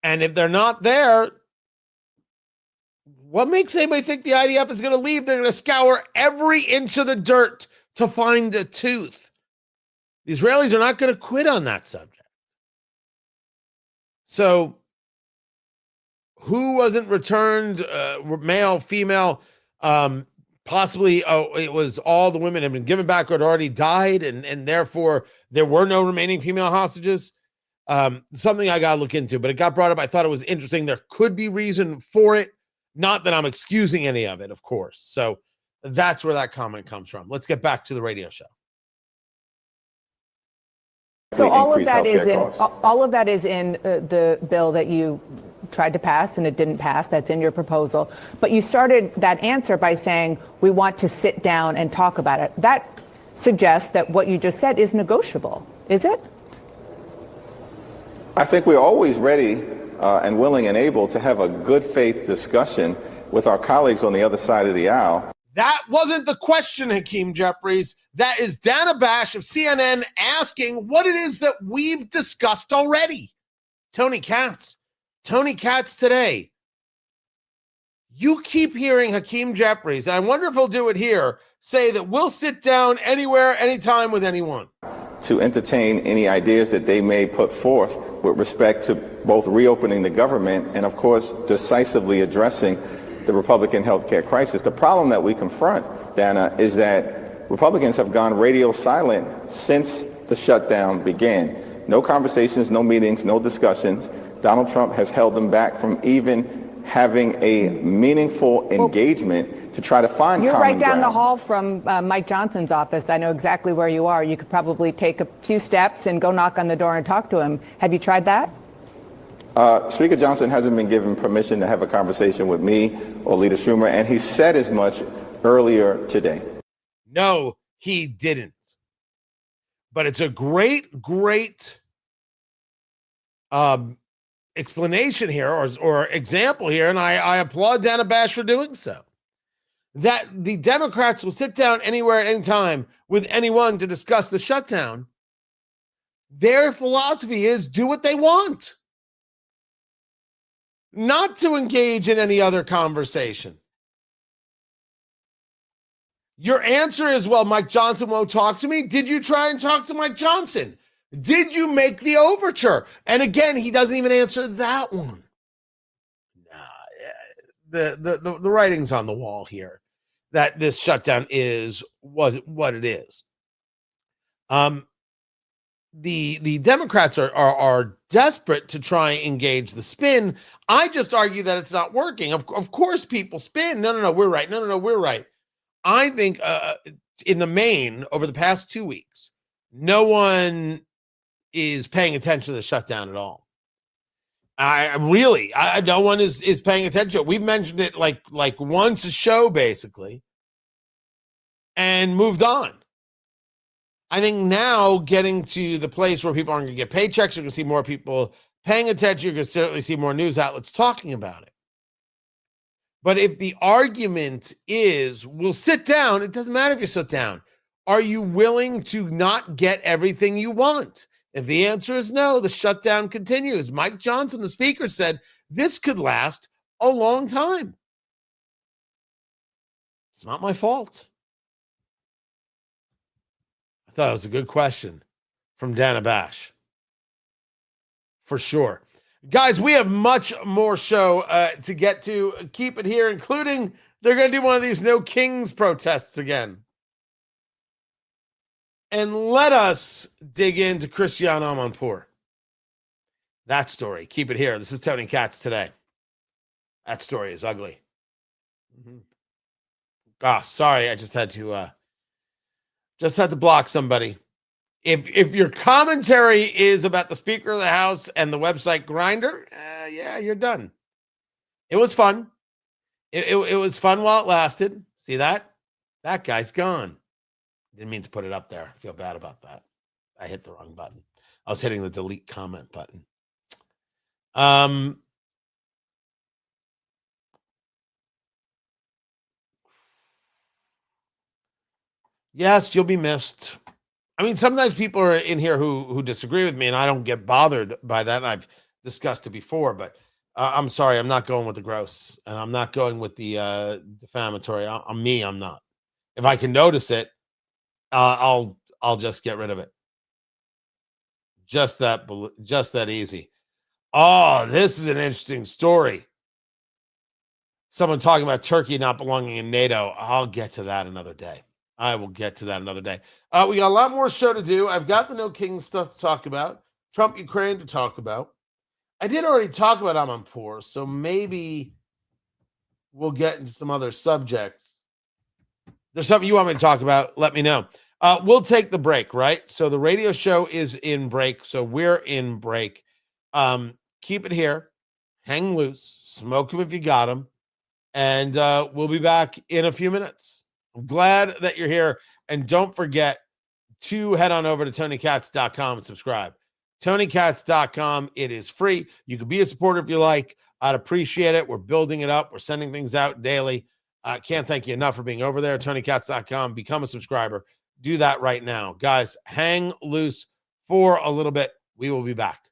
And if they're not there, what makes anybody think the IDF is going to leave? They're going to scour every inch of the dirt to find a tooth. The Israelis are not going to quit on that subject. So, who wasn't returned, male, female, possibly it was all the women had been given back or had already died, and therefore there were no remaining female hostages. Something I got to look into, but it got brought up. I thought it was interesting. There could be reason for it. Not that I'm excusing any of it, of course. So that's where that comment comes from. Let's get back to the radio show. So all of that is in the bill that you tried to pass and it didn't pass. That's in your proposal. But you started that answer by saying we want to sit down and talk about it. That suggests that what you just said is negotiable. Is it? I think we're always ready and willing and able to have a good faith discussion with our colleagues on the other side of the aisle. That wasn't the question, Hakeem Jeffries. That is Dana Bash of CNN asking what it is that we've discussed already. Tony Katz today. You keep hearing Hakeem Jeffries, and I wonder if he'll do it here, say that we'll sit down anywhere, anytime with anyone. To entertain any ideas that they may put forth with respect to both reopening the government and, of course, decisively addressing the Republican healthcare crisis. The problem that we confront, Dana, is that Republicans have gone radio silent since the shutdown began. No conversations, no meetings, no discussions. Donald Trump has held them back from even having a meaningful engagement to try to find You're common right down ground. the hall from Mike Johnson's office. I know exactly where you are. You could probably take a few steps and go knock on the door and talk to him. Have you tried that? Speaker Johnson hasn't been given permission to have a conversation with me or Leader Schumer, and he said as much earlier today. No, he didn't. But it's a great explanation here or example here, and I applaud Dana Bash for doing so. That the Democrats will sit down anywhere at any time with anyone to discuss the shutdown. Their philosophy is do what they want, not to engage in any other conversation. Your answer is, well, Mike Johnson won't talk to me. Did you try and talk to Mike Johnson? Did you make the overture? And again, he doesn't even answer that one. The writing's on the wall here that this shutdown was what it is. The Democrats are desperate to try and engage the spin. I just argue that it's not working. Of course, people spin. No, we're right. No, we're right. I think in the main, over the past 2 weeks, no one is paying attention to the shutdown at all. No one is paying attention. We've mentioned it like once a show, basically, and moved on. I think now getting to the place where people aren't going to get paychecks, you're going to see more people paying attention. You're going to certainly see more news outlets talking about it. But if the argument is, we'll sit down, it doesn't matter if you sit down. Are you willing to not get everything you want? If the answer is no, the shutdown continues. Mike Johnson, the speaker, said this could last a long time. It's not my fault. I thought it was a good question from Dana Bash. For sure. Guys, we have much more show to get to. Keep it here, including they're going to do one of these No Kings protests again. And let us dig into Christiane Amanpour. That story. Keep it here. This is Tony Katz today. That story is ugly. Sorry. I just had to block somebody. If your commentary is about the Speaker of the House and the website Grindr, yeah, you're done. It was fun. It was fun while it lasted. See that? That guy's gone. Didn't mean to put it up there. I feel bad about that. I hit the wrong button. I was hitting the delete comment button. Yes, you'll be missed. I mean, sometimes people are in here who disagree with me, and I don't get bothered by that. And I've discussed it before, but I'm sorry, I'm not going with the gross, and I'm not going with the defamatory. I'm not. If I can notice it, I'll just get rid of it. Just that easy. Oh, this is an interesting story. Someone talking about Turkey not belonging in NATO. I'll get to that another day. I will get to that another day. We got a lot more show to do. I've got the No King stuff to talk about. Trump, Ukraine to talk about. I did already talk about Amanpour, so maybe we'll get into some other subjects. There's something you want me to talk about, let me know. We'll take the break, right? So the radio show is in break, so we're in break. Keep it here. Hang loose. Smoke them if you got them. And we'll be back in a few minutes. I'm glad that you're here. And don't forget to head on over to TonyKatz.com and subscribe. TonyKatz.com. It is free. You can be a supporter if you like. I'd appreciate it. We're building it up. We're sending things out daily. I can't thank you enough for being over there. TonyKatz.com. Become a subscriber. Do that right now. Guys, hang loose for a little bit. We will be back.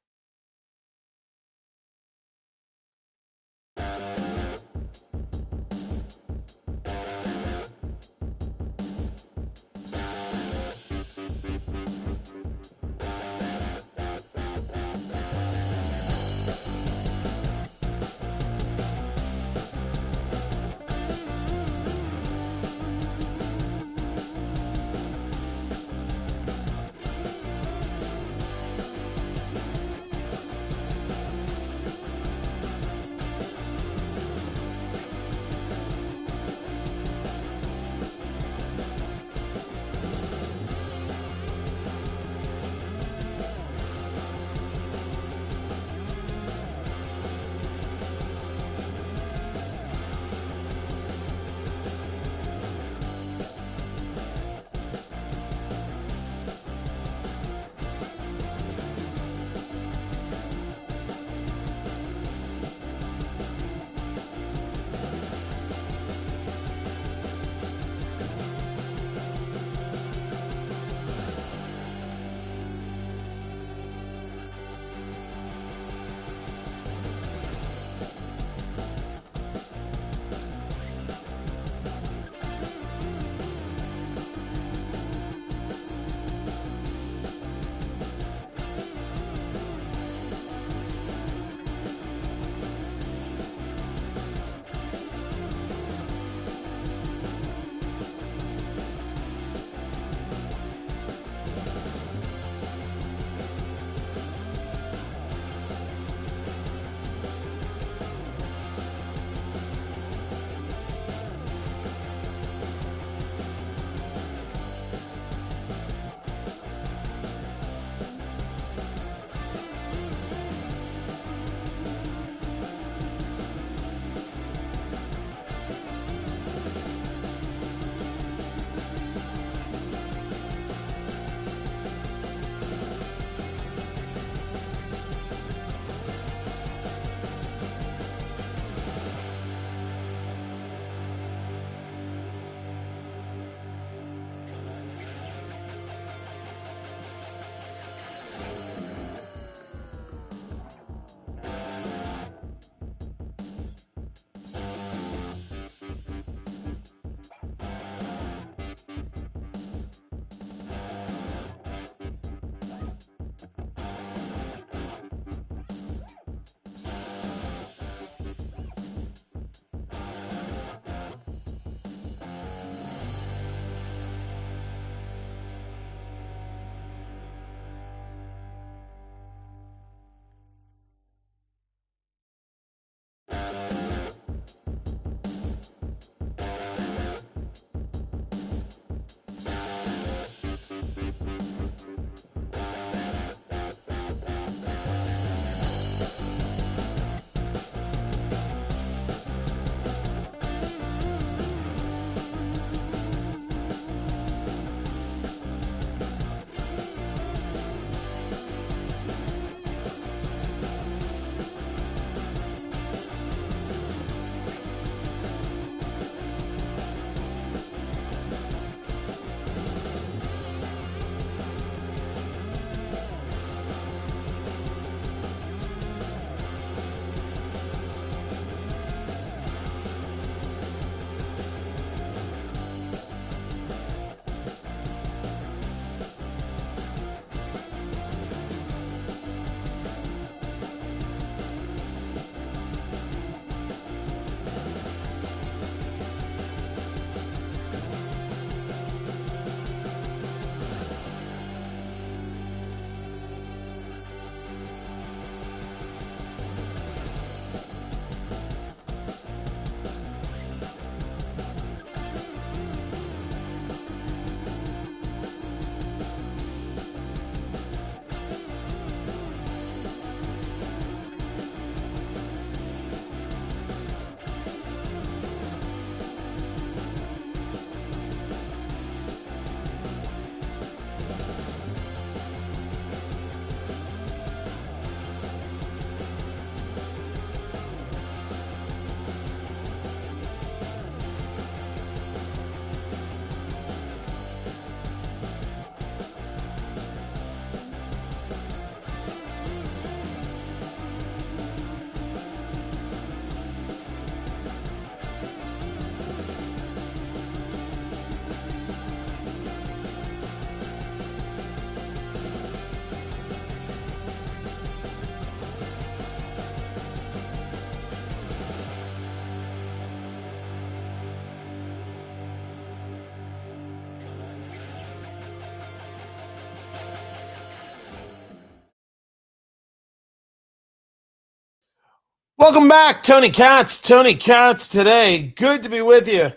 Welcome back, Tony Katz. Tony Katz today. Good to be with you.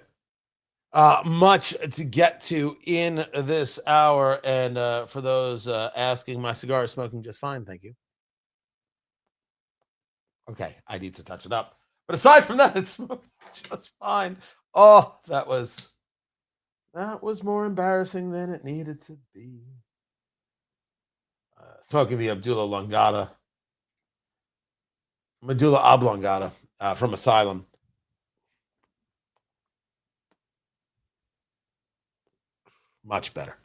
Much to get to in this hour. And for those asking, my cigar is smoking just fine. Thank you. Okay, I need to touch it up. But aside from that, it's smoking just fine. Oh, that was more embarrassing than it needed to be. Smoking the medulla oblongata from Asylum. Much better.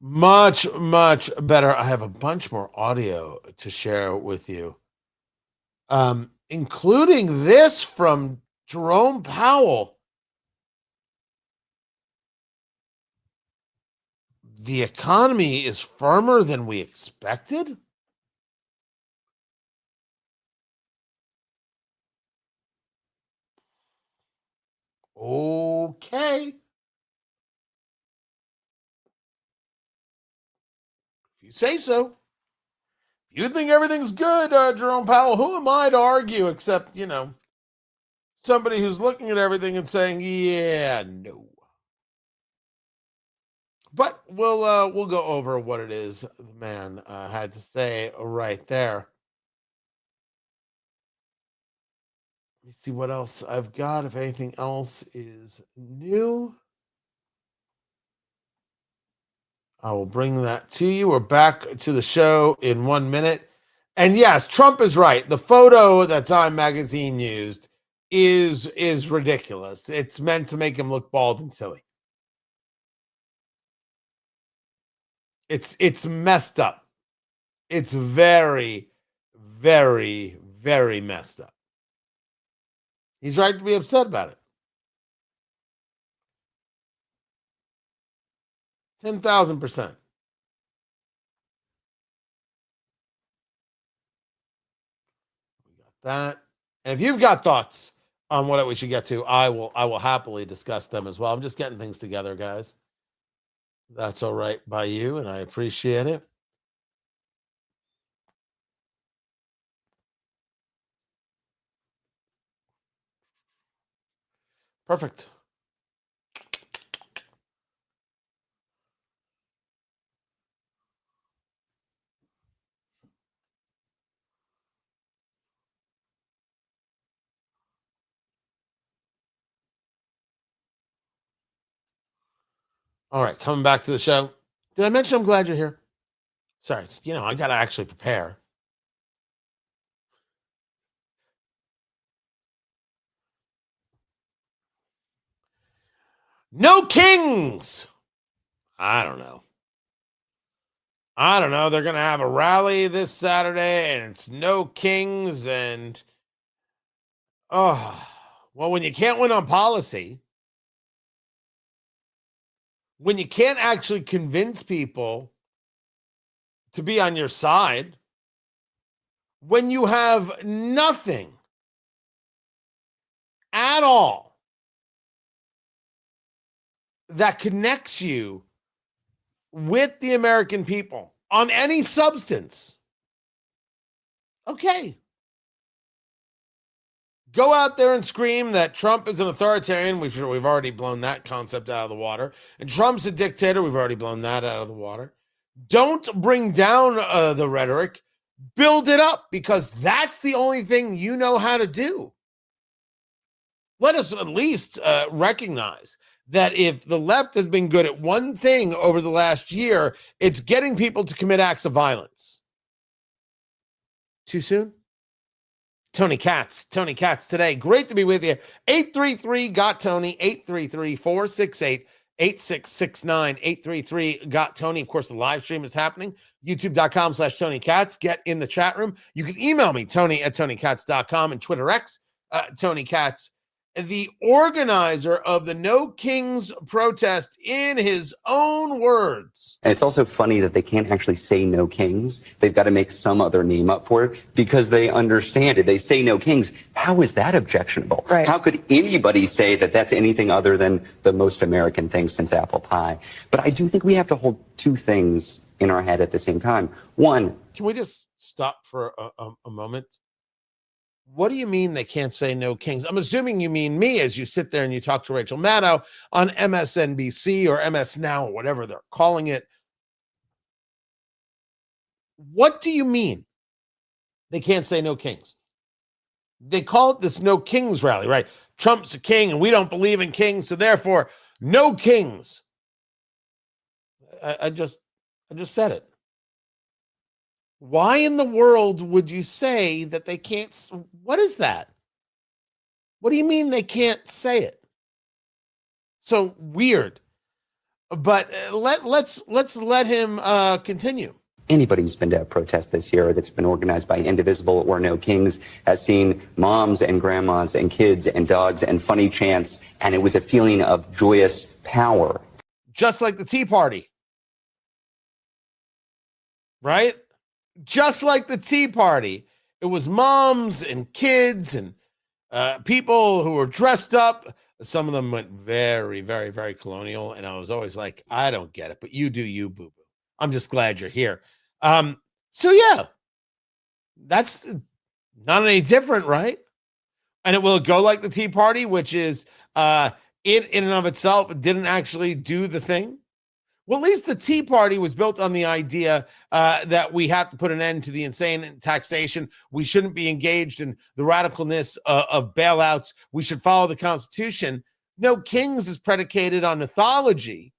Much, much better. I have a bunch more audio to share with you, including this from Jerome Powell. The economy is firmer than we expected. Okay. If you say so. If you think everything's good, Jerome Powell, who am I to argue except, somebody who's looking at everything and saying, yeah, no. But we'll go over what it is the man had to say right there. Let me see what else I've got, if anything else is new. I will bring that to you. We're back to the show in 1 minute. And yes, Trump is right. The photo that Time Magazine used is ridiculous. It's meant to make him look bald and silly. It's messed up. It's very, very, very messed up. He's right to be upset about it. 10,000%. We got that. And if you've got thoughts on what we should get to, I will happily discuss them as well. I'm just getting things together, guys. That's all right by you, and I appreciate it. Perfect. All right, coming back to the show. Did I mention I'm glad you're here? Sorry, I got to actually prepare. No kings. I don't know. They're going to have a rally this Saturday, and it's no kings. And, when you can't win on policy, when you can't actually convince people to be on your side, when you have nothing at all that connects you with the American people on any substance, okay. Go out there and scream that Trump is an authoritarian. We've already blown that concept out of the water. And Trump's a dictator. We've already blown that out of the water. Don't bring down the rhetoric. Build it up, because that's the only thing you know how to do. Let us at least recognize that if the left has been good at one thing over the last year, it's getting people to commit acts of violence. Too soon? Tony Katz today. Great to be with you. 833-GOT-TONY, 833-468-8669, 833-GOT-TONY. Of course, the live stream is happening. YouTube.com/Tony Katz. Get in the chat room. You can email me, Tony@TonyKatz.com, and Twitter X, Tony Katz. The organizer of the No Kings protest, in his own words. And it's also funny that they can't actually say no kings. They've got to make some other name up for it because they understand it. They say no kings. How is that objectionable? Right. How could anybody say that that's anything other than the most American thing since apple pie? But I do think we have to hold two things in our head at the same time. One. Can we just stop for a moment? What do you mean they can't say no kings? I'm assuming you mean me as you sit there and you talk to Rachel Maddow on MSNBC or MS Now or whatever they're calling it. What do you mean they can't say no kings? They call it this no kings rally, right? Trump's a king and we don't believe in kings, so therefore no kings. I just said it. Why in the world would you say that they can't? What is that? What do you mean they can't say it? So weird. But let's let him continue. Anybody who's been to a protest this year that's been organized by Indivisible or No Kings has seen moms and grandmas and kids and dogs and funny chants, and it was a feeling of joyous power. Just like the Tea Party. Right? Just like the Tea Party. It was moms and kids and people who were dressed up. Some of them went very, very, very colonial. And I was always like, I don't get it, but you do you, boo-boo. I'm just glad you're here. So yeah, that's not any different, right? And it will go like the Tea Party, which is in and of itself didn't actually do the thing. Well, at least the Tea Party was built on the idea that we have to put an end to the insane taxation. We shouldn't be engaged in the radicalness of bailouts. We should follow the Constitution. No kings is predicated on mythology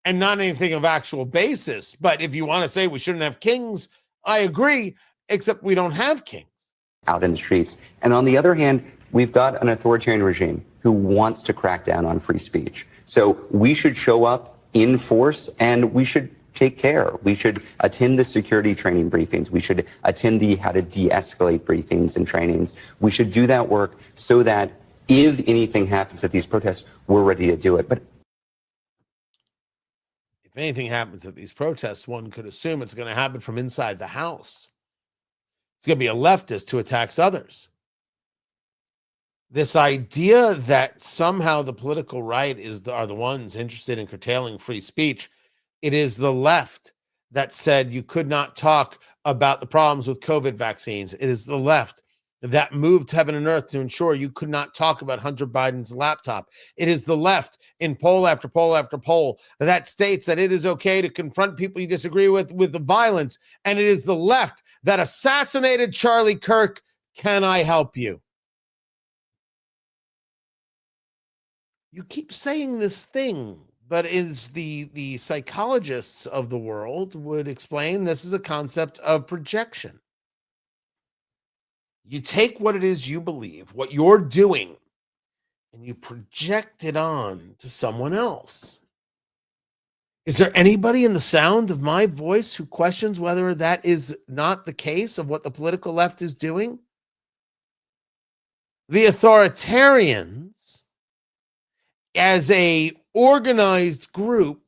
and not anything of actual basis. But if you want to say we shouldn't have kings, I agree, except we don't have kings out in the streets. And on the other hand, we've got an authoritarian regime who wants to crack down on free speech. So we should show up in force, and we should take care. We should attend the security training briefings. We should attend the how to de-escalate briefings and trainings. We should do that work so that if anything happens at these protests, we're ready to do it. But if anything happens at these protests, one could assume it's going to happen from inside the House. It's going to be a leftist who attacks others. This idea that somehow the political right are the ones interested in curtailing free speech. It is the left that said you could not talk about the problems with COVID vaccines. It is the left that moved heaven and earth to ensure you could not talk about Hunter Biden's laptop. It is the left in poll after poll after poll that states that it is okay to confront people you disagree with the violence. And it is the left that assassinated Charlie Kirk. Can I help you? You keep saying this thing, but is the psychologists of the world would explain this is a concept of projection. You take what it is you believe, what you're doing, and you project it on to someone else. Is there anybody in the sound of my voice who questions whether that is not the case of what the political left is doing? The authoritarians, as a organized group,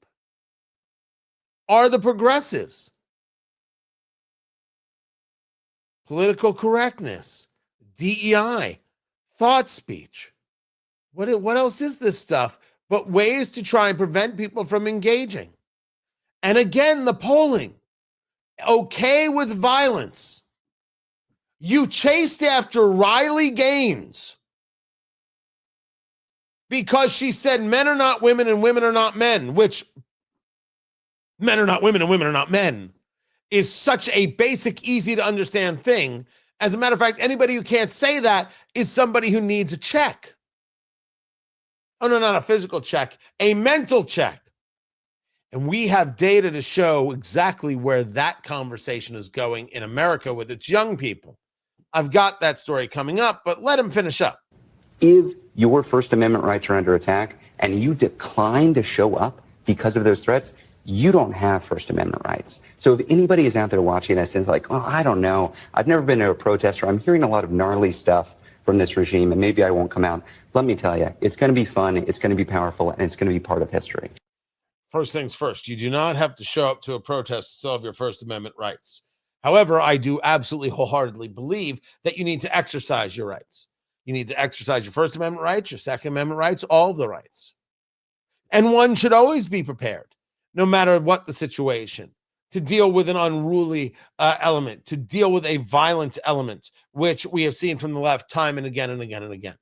are the progressives. Political correctness, DEI, thought speech. What else is this stuff but ways to try and prevent people from engaging? And again, the polling, okay with violence. You chased after Riley Gaines because she said men are not women and women are not men, which men are not women and women are not men is such a basic, easy to understand thing. As a matter of fact, anybody who can't say that is somebody who needs a check. Oh, no, not a physical check, a mental check. And we have data to show exactly where that conversation is going in America with its young people. I've got that story coming up, but let him finish up. If your First Amendment rights are under attack and you decline to show up because of those threats, you don't have First Amendment rights. So if anybody is out there watching this and is like, well, I don't know, I've never been to a protest, or I'm hearing a lot of gnarly stuff from this regime and maybe I won't come out, let me tell you, it's going to be fun, it's going to be powerful, and it's going to be part of history. First things first, you do not have to show up to a protest to still have your First Amendment rights. However, I do absolutely wholeheartedly believe that you need to exercise your rights. You need to exercise your First Amendment rights, your Second Amendment rights, all of the rights. And one should always be prepared, no matter what the situation, to deal with an unruly element, to deal with a violent element, which we have seen from the left time and again and again and again.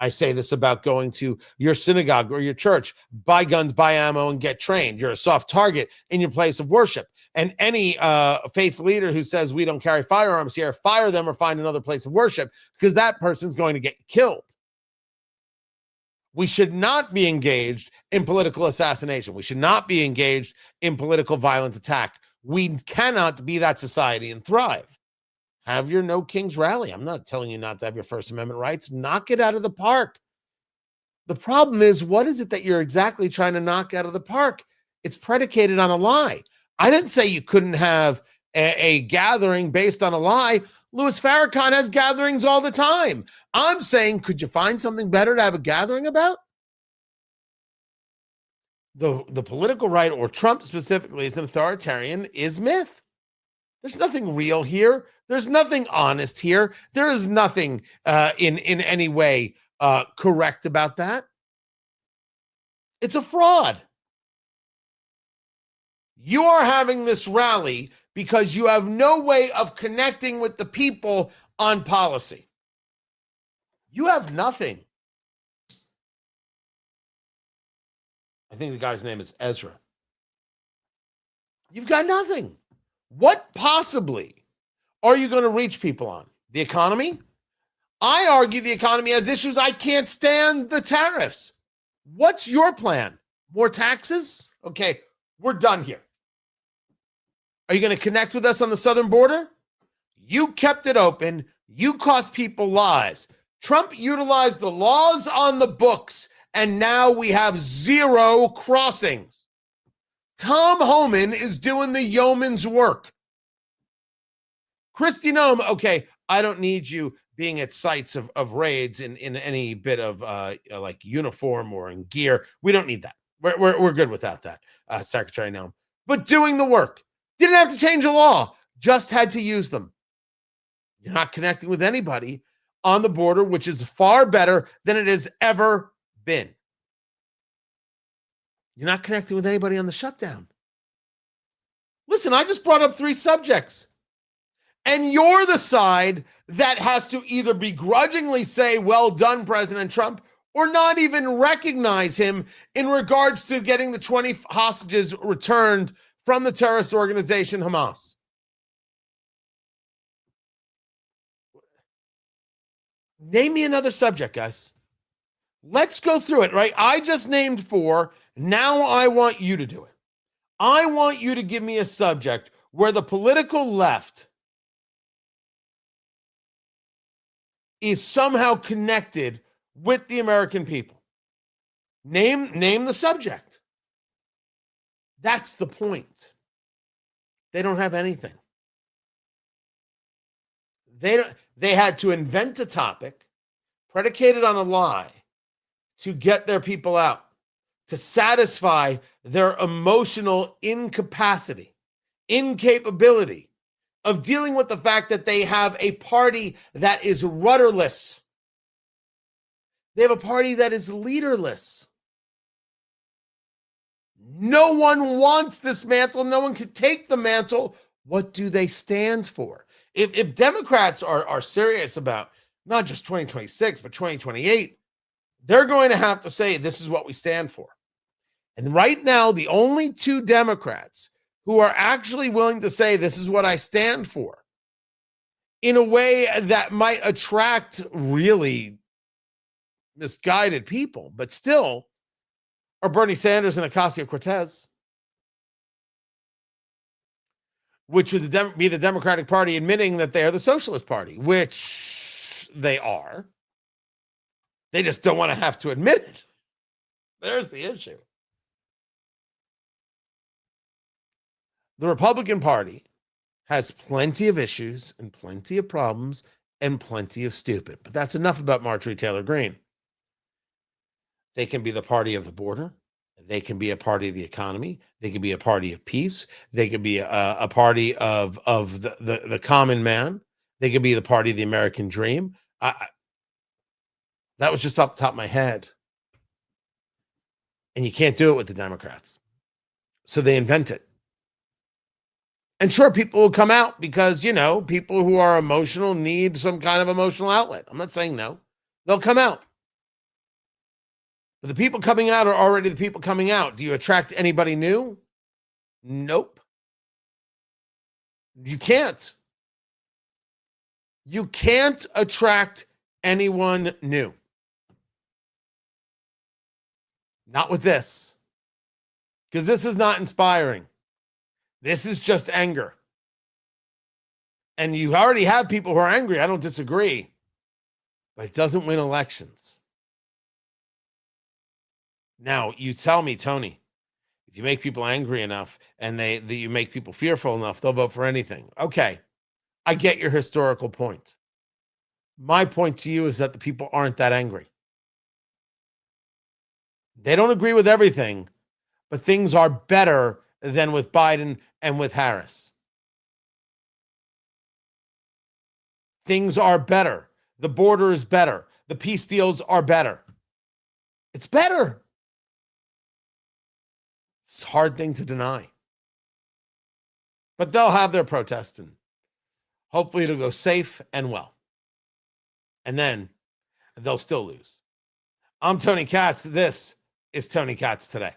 I say this about going to your synagogue or your church, buy guns, buy ammo, and get trained. You're a soft target in your place of worship. And any faith leader who says we don't carry firearms here, fire them or find another place of worship, because that person's going to get killed. We should not be engaged in political assassination. We should not be engaged in political violent attack. We cannot be that society and thrive. Have your No Kings rally. I'm not telling you not to have your First Amendment rights. Knock it out of the park. The problem is, what is it that you're exactly trying to knock out of the park? It's predicated on a lie. I didn't say you couldn't have a gathering based on a lie. Louis Farrakhan has gatherings all the time. I'm saying, could you find something better to have a gathering about? The political right, or Trump specifically as an authoritarian, is myth. There's nothing real here. There's nothing honest here. There is nothing in any way correct about that. It's a fraud. You are having this rally because you have no way of connecting with the people on policy. You have nothing. I think the guy's name is Ezra. You've got nothing. What possibly are you going to reach people on? The economy? I argue the economy has issues. I can't stand the tariffs. What's your plan? More taxes? Okay, we're done here. Are you going to connect with us on the southern border? You kept it open. You cost people lives. Trump utilized the laws on the books, and now we have 0 crossings. Tom Homan is doing the yeoman's work. Kristi Noem, okay, I don't need you being at sites of raids in any bit of like uniform or in gear. We don't need that. We're good without that, Secretary Noem. But doing the work. Didn't have to change the law, just had to use them. You're not connecting with anybody on the border, which is far better than it has ever been. You're not connecting with anybody on the shutdown. Listen, I just brought up 3 subjects. And you're the side that has to either begrudgingly say, well done, President Trump, or not even recognize him in regards to getting the 20 hostages returned from the terrorist organization Hamas. Name me another subject, guys. Let's go through it, right? I just named 4. Now I want you to do it. I want you to give me a subject where the political left is somehow connected with the American people. Name the subject. That's the point. They don't have anything. They had to invent a topic predicated on a lie to get their people out, to satisfy their emotional incapability of dealing with the fact that they have a party that is rudderless. They have a party that is leaderless. No one wants this mantle. No one can take the mantle. What do they stand for? If Democrats are serious about not just 2026, but 2028, they're going to have to say, this is what we stand for. And right now, the only 2 Democrats who are actually willing to say, this is what I stand for, in a way that might attract really misguided people, but still, are Bernie Sanders and Ocasio-Cortez, which would be the Democratic Party admitting that they are the Socialist Party, which they are. They just don't want to have to admit it. There's the issue. The Republican Party has plenty of issues and plenty of problems and plenty of stupid. But that's enough about Marjorie Taylor Greene. They can be the party of the border. They can be a party of the economy. They can be a party of peace. They can be a party of the common man. They can be the party of the American dream. That was just off the top of my head. And you can't do it with the Democrats. So they invent it. And sure, people will come out because, people who are emotional need some kind of emotional outlet. I'm not saying no. They'll come out. But the people coming out are already the people coming out. Do you attract anybody new? Nope. You can't. You can't attract anyone new. Not with this. Because this is not inspiring. This is just anger. And you already have people who are angry. I don't disagree. But it doesn't win elections. Now, you tell me, Tony, if you make people angry enough and you make people fearful enough, they'll vote for anything. Okay, I get your historical point. My point to you is that the people aren't that angry. They don't agree with everything, but things are better than with Biden and with Harris. Things are better. The border is better. The peace deals are better. It's better. It's a hard thing to deny. But they'll have their protest, and hopefully it'll go safe and well. And then they'll still lose. I'm Tony Katz. This is Tony Katz Today.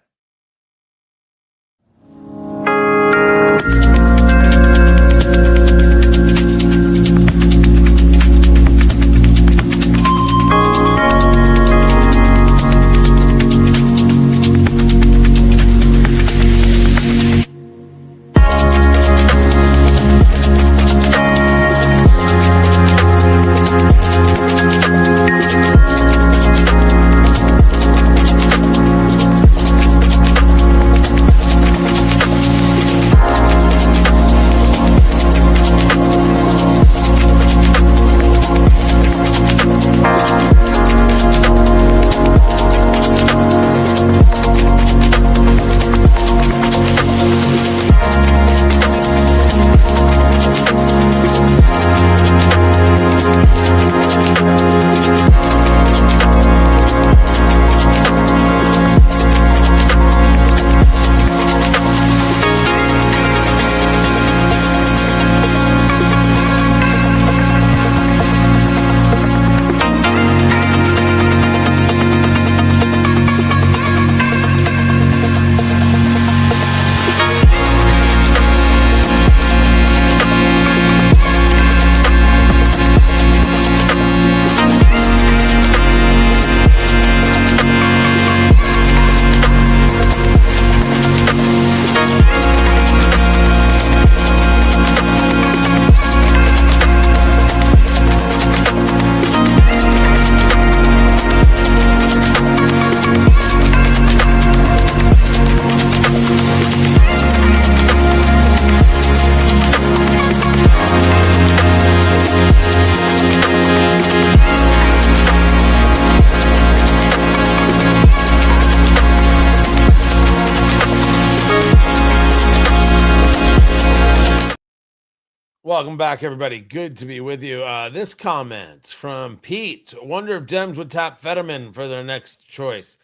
Welcome back, everybody. Good to be with you. This comment from Pete. Wonder if Dems would tap Fetterman for their next choice.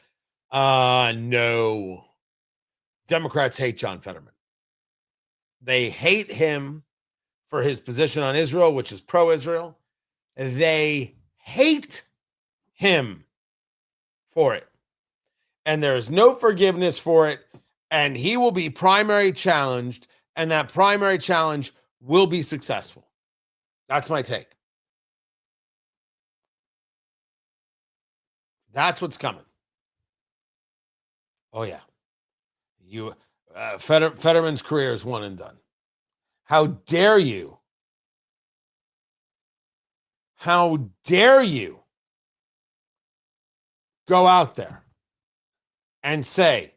No. Democrats hate John Fetterman. They hate him for his position on Israel, which is pro-Israel. They hate him for it. And there is no forgiveness for it. And he will be primary challenged. And that primary challenge will be successful. That's my take. That's what's coming. Oh yeah, Fetterman's career is one and done. How dare you? How dare you go out there and say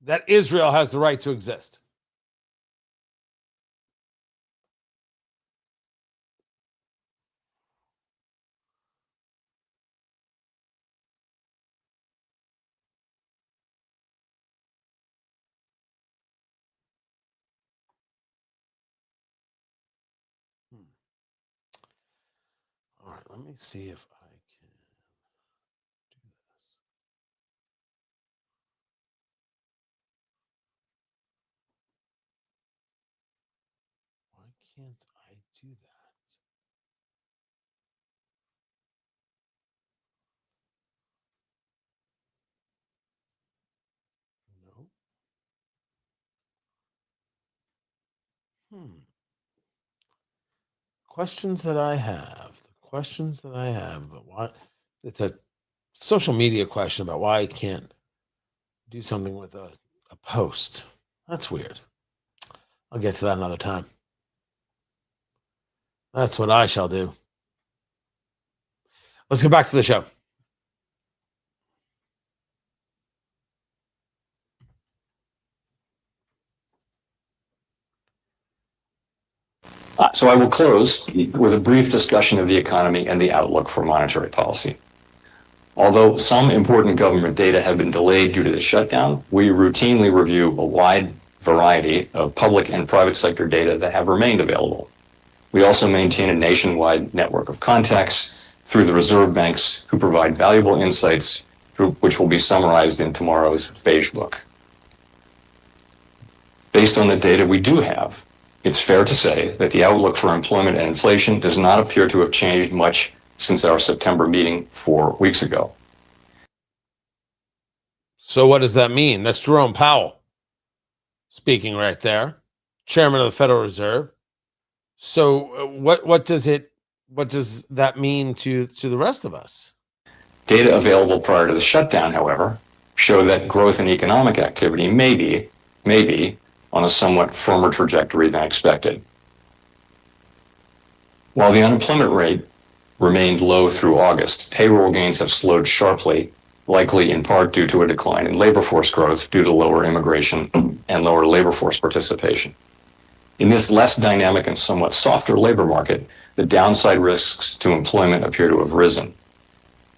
that Israel has the right to exist? All right, let me see if I can do this. can't I do that? No. Questions that I have. The questions that I have, but why? It's a social media question about why I can't do something with a post. That's weird. I'll get to that another time. That's what I shall do. Let's get back to the show. So I will close with a brief discussion of the economy and the outlook for monetary policy. Although some important government data have been delayed due to the shutdown, we routinely review a wide variety of public and private sector data that have remained available. We also maintain a nationwide network of contacts through the reserve banks who provide valuable insights, which will be summarized in tomorrow's Beige Book. Based on the data we do have, it's fair to say that the outlook for employment and inflation does not appear to have changed much since our September meeting 4 weeks ago. So what does that mean? That's Jerome Powell speaking right there, chairman of the Federal Reserve. So what does that mean to the rest of us? Data available prior to the shutdown, however, show that growth in economic activity may be on a somewhat firmer trajectory than expected. While the unemployment rate remained low through August, payroll gains have slowed sharply, likely in part due to a decline in labor force growth due to lower immigration and lower labor force participation. In this less dynamic and somewhat softer labor market, the downside risks to employment appear to have risen.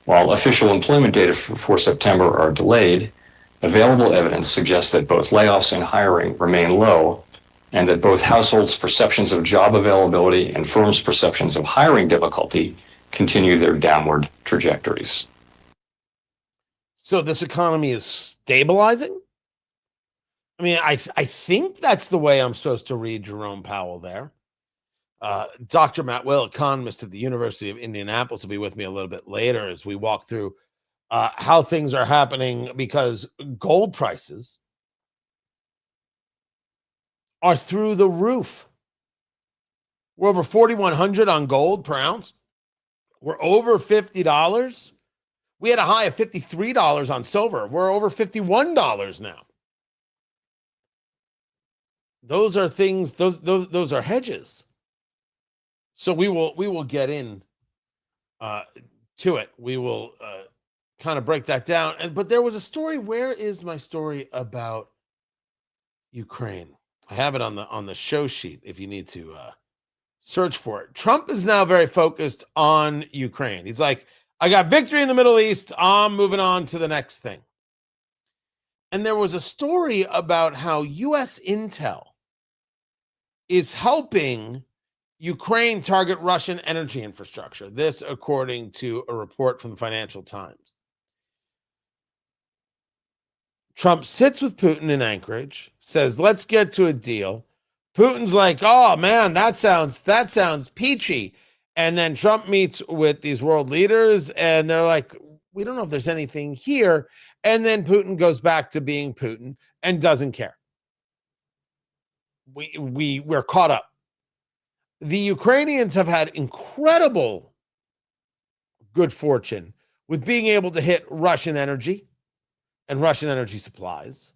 While official employment data for September are delayed, available evidence suggests that both layoffs and hiring remain low, and that both households' perceptions of job availability and firms' perceptions of hiring difficulty continue their downward trajectories. So this economy is stabilizing? I mean, I think that's the way I'm supposed to read Jerome Powell there. Dr. Matt Will, economist at the University of Indianapolis, will be with me a little bit later as we walk through how things are happening, because gold prices are through the roof. We're over 4,100 on gold per ounce. We're over $50. We had a high of $53 on silver. We're over $51 now. Those are things. Those are hedges. So we will get in to it. We will kind of break that down. But there was a story. Where is my story about Ukraine? I have it on the show sheet if you need to search for it. Trump is now very focused on Ukraine. He's like, I got victory in the Middle East. I'm moving on to the next thing. And there was a story about how U.S. intel is helping Ukraine target Russian energy infrastructure. This, according to a report from the Financial Times. Trump sits with Putin in Anchorage, says, let's get to a deal. Putin's like, oh man, that sounds peachy. And then Trump meets with these world leaders and they're like, we don't know if there's anything here. And then Putin goes back to being Putin and doesn't care. We're caught up. The Ukrainians have had incredible good fortune with being able to hit Russian energy and Russian energy supplies.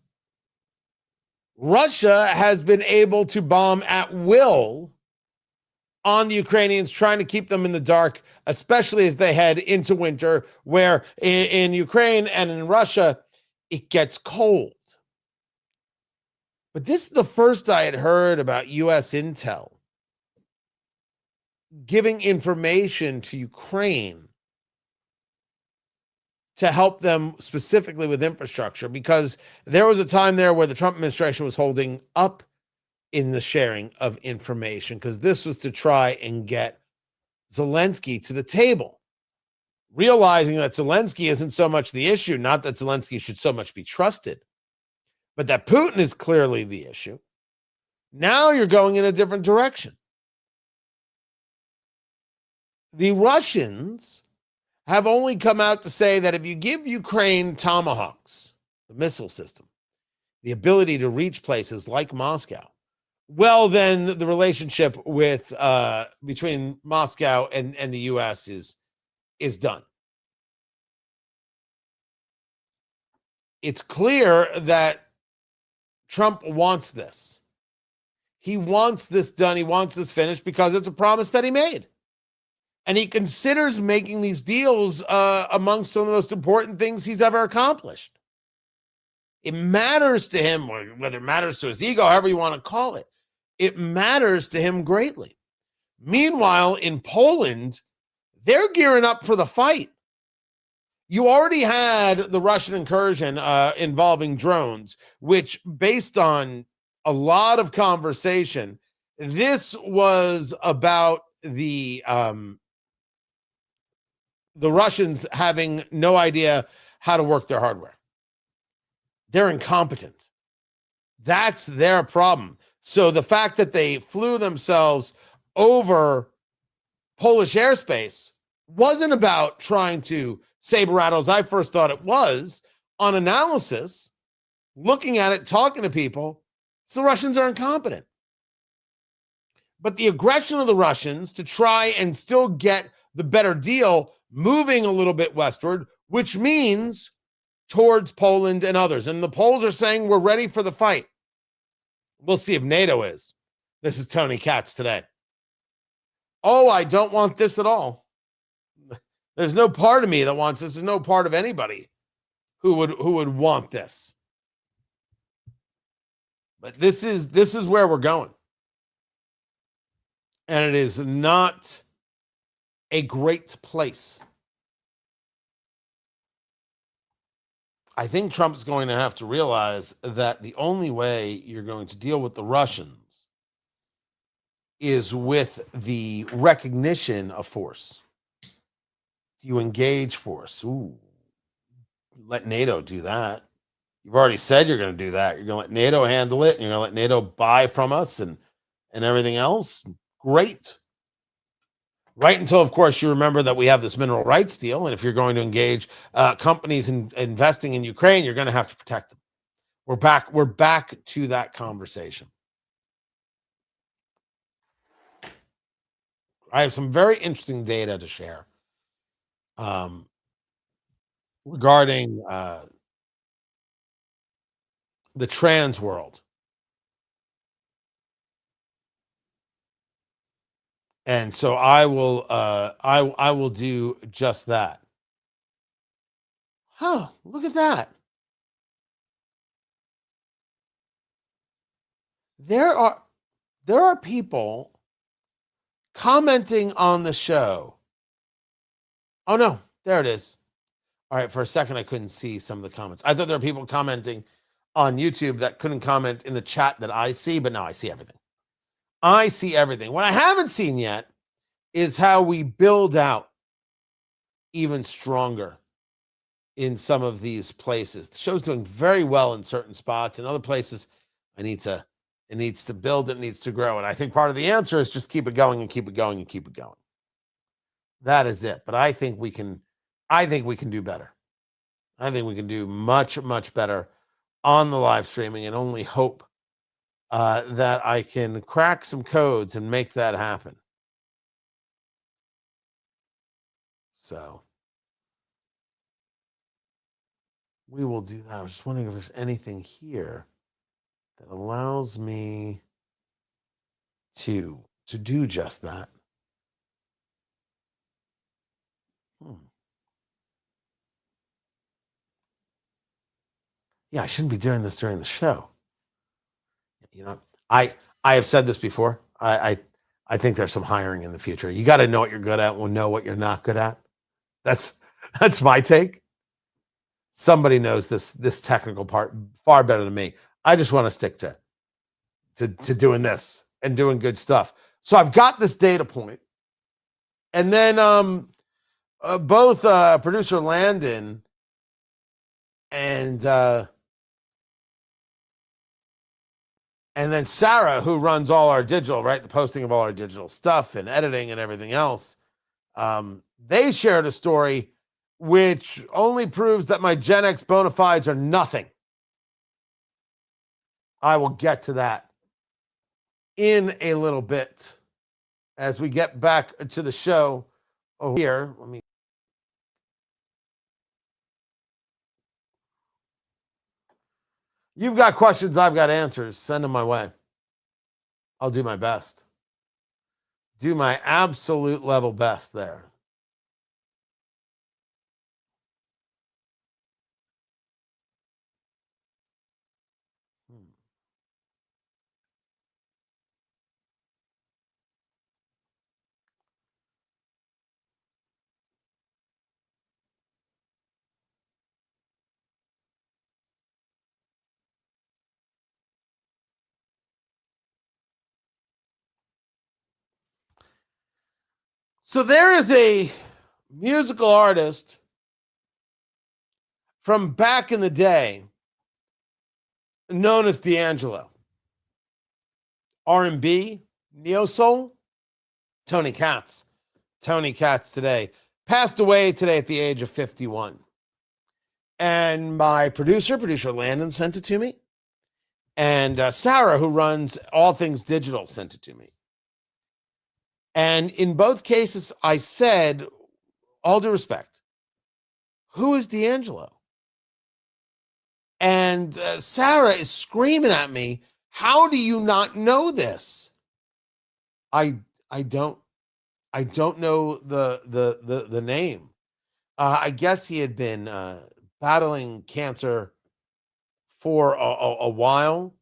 Russia has been able to bomb at will on the Ukrainians, trying to keep them in the dark, especially as they head into winter, where in Ukraine and in Russia, it gets cold. But this is the first I had heard about U.S. intel giving information to Ukraine to help them specifically with infrastructure, because there was a time there where the Trump administration was holding up in the sharing of information, because this was to try and get Zelensky to the table, realizing that Zelensky isn't so much the issue, not that Zelensky should so much be trusted, but that Putin is clearly the issue. Now you're going in a different direction. The Russians have only come out to say that if you give Ukraine Tomahawks, the missile system, the ability to reach places like Moscow, well, then the relationship with between Moscow and the U.S. is done. It's clear that Trump wants this. He wants this done. He wants this finished because it's a promise that he made. And he considers making these deals amongst some of the most important things he's ever accomplished. It matters to him, whether it matters to his ego, however you want to call it. It matters to him greatly. Meanwhile, in Poland, they're gearing up for the fight. You already had the Russian incursion involving drones, which, based on a lot of conversation, this was about the Russians having no idea how to work their hardware. They're incompetent. That's their problem. So the fact that they flew themselves over Polish airspace wasn't about trying to saber rattle, as I first thought it was. On analysis, looking at it, talking to people, so the Russians are incompetent. But the aggression of the Russians to try and still get the better deal, moving a little bit westward, which means towards Poland and others. And the Poles are saying we're ready for the fight. We'll see if NATO is. This is Tony Katz today. Oh, I don't want this at all. There's no part of me that wants this. There's no part of anybody who would want this. But this is where we're going. And it is not a great place. I think Trump's going to have to realize that the only way you're going to deal with the Russians is with the recognition of force. You engage force. Ooh, let NATO do that. You've already said you're going to do that. You're going to let NATO handle it. And you're going to let NATO buy from us and everything else. Great. Right until, of course, you remember that we have this mineral rights deal. And if you're going to engage companies in investing in Ukraine, you're going to have to protect them. We're back to that conversation. I have some very interesting data to share regarding the trans world. And so I will do just that. Huh, look at that. There are people commenting on the show. Oh no, there it is. All right, for a second I couldn't see some of the comments. I thought there were people commenting on YouTube that couldn't comment in the chat that I see, but no, I see everything. I see everything. What I haven't seen yet is how we build out even stronger in some of these places. The show's doing very well in certain spots. In other places, it needs to build, it needs to grow. And I think part of the answer is just keep it going and keep it going and keep it going. That is it. But I think we can do better. I think we can do much, much better on the live streaming, and only hope that I can crack some codes and make that happen. So we will do that. I was just wondering if there's anything here that allows me to do just that. Yeah, I shouldn't be doing this during the show. You know, I have said this before. I think there's some hiring in the future. You got to know what you're good at and know what you're not good at. That's my take. Somebody knows this technical part far better than me. I just want to stick to doing this and doing good stuff. So I've got this data point, and then both producer Landon and then Sarah, who runs all our digital, right, the posting of all our digital stuff and editing and everything else, They shared a story which only proves that my Gen X bona fides are nothing. I will get to that in a little bit as we get back to the show over here. You've got questions, I've got answers. Send them my way. I'll do my best. Do my absolute level best there. So there is a musical artist from back in the day known as D'Angelo. R&B, neo-soul, Tony Katz. Tony Katz today. Passed away today at the age of 51. And my producer Landon, sent it to me. And Sarah, who runs All Things Digital, sent it to me. And in both cases, I said, all due respect, who is D'Angelo? And Sarah is screaming at me, how do you not know this? I don't know the name. I guess he had been battling cancer for a while.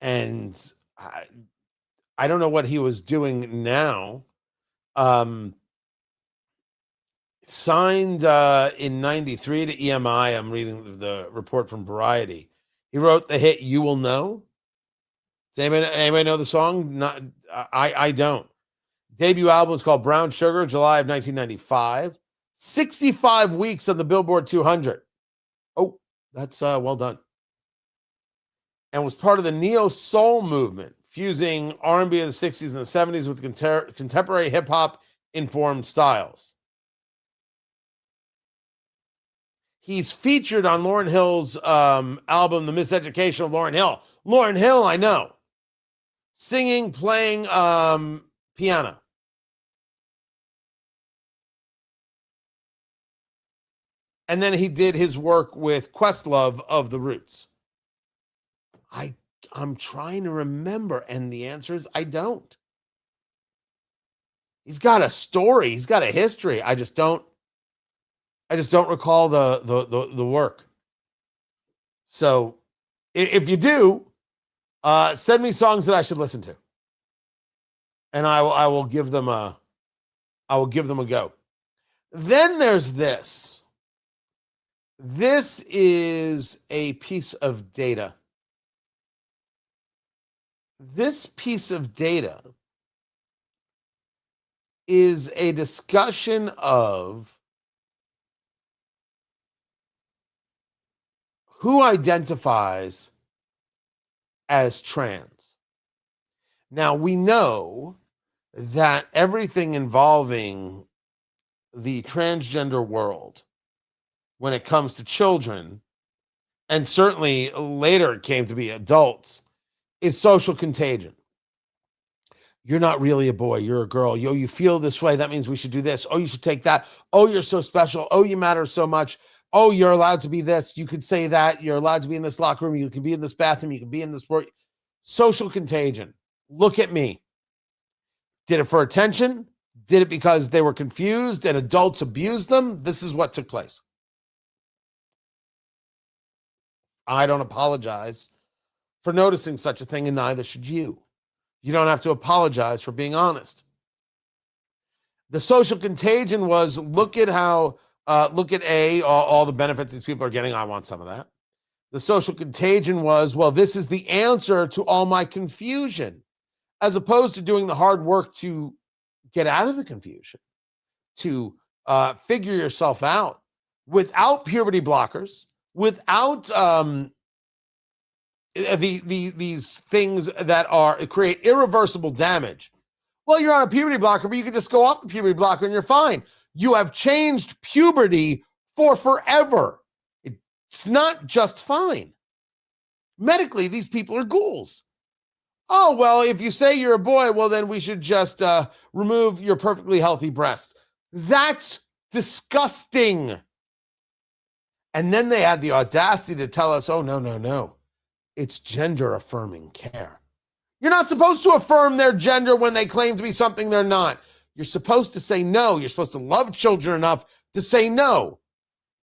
And I don't know what he was doing now. Signed in 93 to EMI. I'm reading the report from Variety. He wrote the hit "You Will Know." Does anybody know the song? Not, I don't. Debut album was called Brown Sugar, July of 1995. 65 weeks on the Billboard 200. Oh, that's well done. And was part of the neo-soul movement, fusing R&B of the 60s and the 70s with contemporary hip-hop informed styles. He's featured on Lauryn Hill's album, The Miseducation of Lauryn Hill. Lauryn Hill, I know. Singing, playing piano. And then he did his work with Questlove of The Roots. I'm trying to remember, and the answer is I don't. He's got a story. He's got a history. I just don't recall the work. So if you do, send me songs that I should listen to. And I will give them a go. Then there's this. This is a piece of data. This piece of data is a discussion of who identifies as trans. Now, we know that everything involving the transgender world, when it comes to children, and certainly later it came to be adults, is social contagion. You're not really a boy, you're a girl. Yo, you feel this way, that means we should do this. Oh, you should take that. Oh, you're so special. Oh, you matter so much. Oh, you're allowed to be this. You could say that. You're allowed to be in this locker room. You can be in this bathroom. You can be in this sport. Social contagion. Look at me. Did it for attention? Did it because they were confused and adults abused them? This is what took place. I don't apologize for noticing such a thing, and neither should you. You don't have to apologize for being honest. The social contagion was, look at how, look at all the benefits these people are getting. I want some of that. The social contagion was, well, this is the answer to all my confusion, as opposed to doing the hard work to get out of the confusion, to figure yourself out without puberty blockers, without these things that create irreversible damage. Well, you're on a puberty blocker, but you can just go off the puberty blocker and you're fine. You have changed puberty for forever. It's not just fine. Medically, these people are ghouls. Oh, well, if you say you're a boy, well, then we should just remove your perfectly healthy breasts. That's disgusting. And then they had the audacity to tell us, oh, no. It's gender-affirming care. You're not supposed to affirm their gender when they claim to be something they're not. You're supposed to say no. You're supposed to love children enough to say no.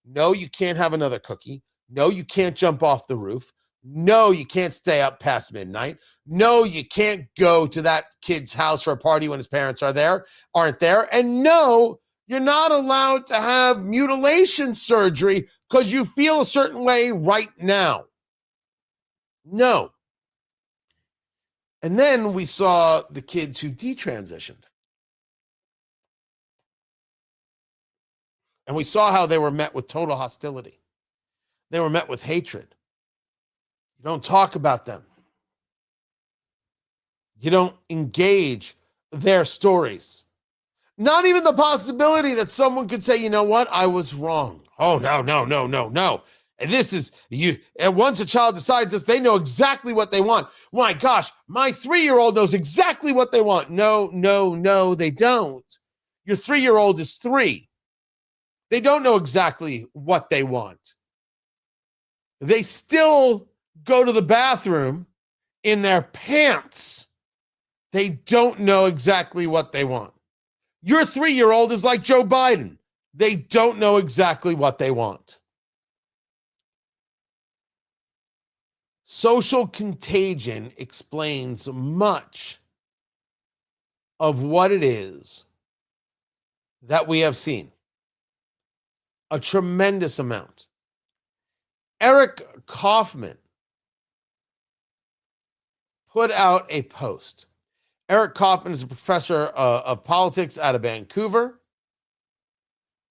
No, you can't have another cookie. No, you can't jump off the roof. No, you can't stay up past midnight. No, you can't go to that kid's house for a party when his parents aren't there. And no, you're not allowed to have mutilation surgery because you feel a certain way right now. No. And then we saw the kids who detransitioned. And we saw how they were met with total hostility. They were met with hatred. You don't talk about them. You don't engage their stories. Not even the possibility that someone could say, you know what, I was wrong. Oh, no. And this is, and once a child decides this, they know exactly what they want. My gosh, my 3-year-old knows exactly what they want. No, they don't. Your 3-year-old is 3. They don't know exactly what they want. They still go to the bathroom in their pants. They don't know exactly what they want. Your 3-year-old is like Joe Biden. They don't know exactly what they want. Social contagion explains much of what it is that we have seen. A tremendous amount. Eric Kaufman put out a post. Eric Kaufman is a professor of politics out of Vancouver.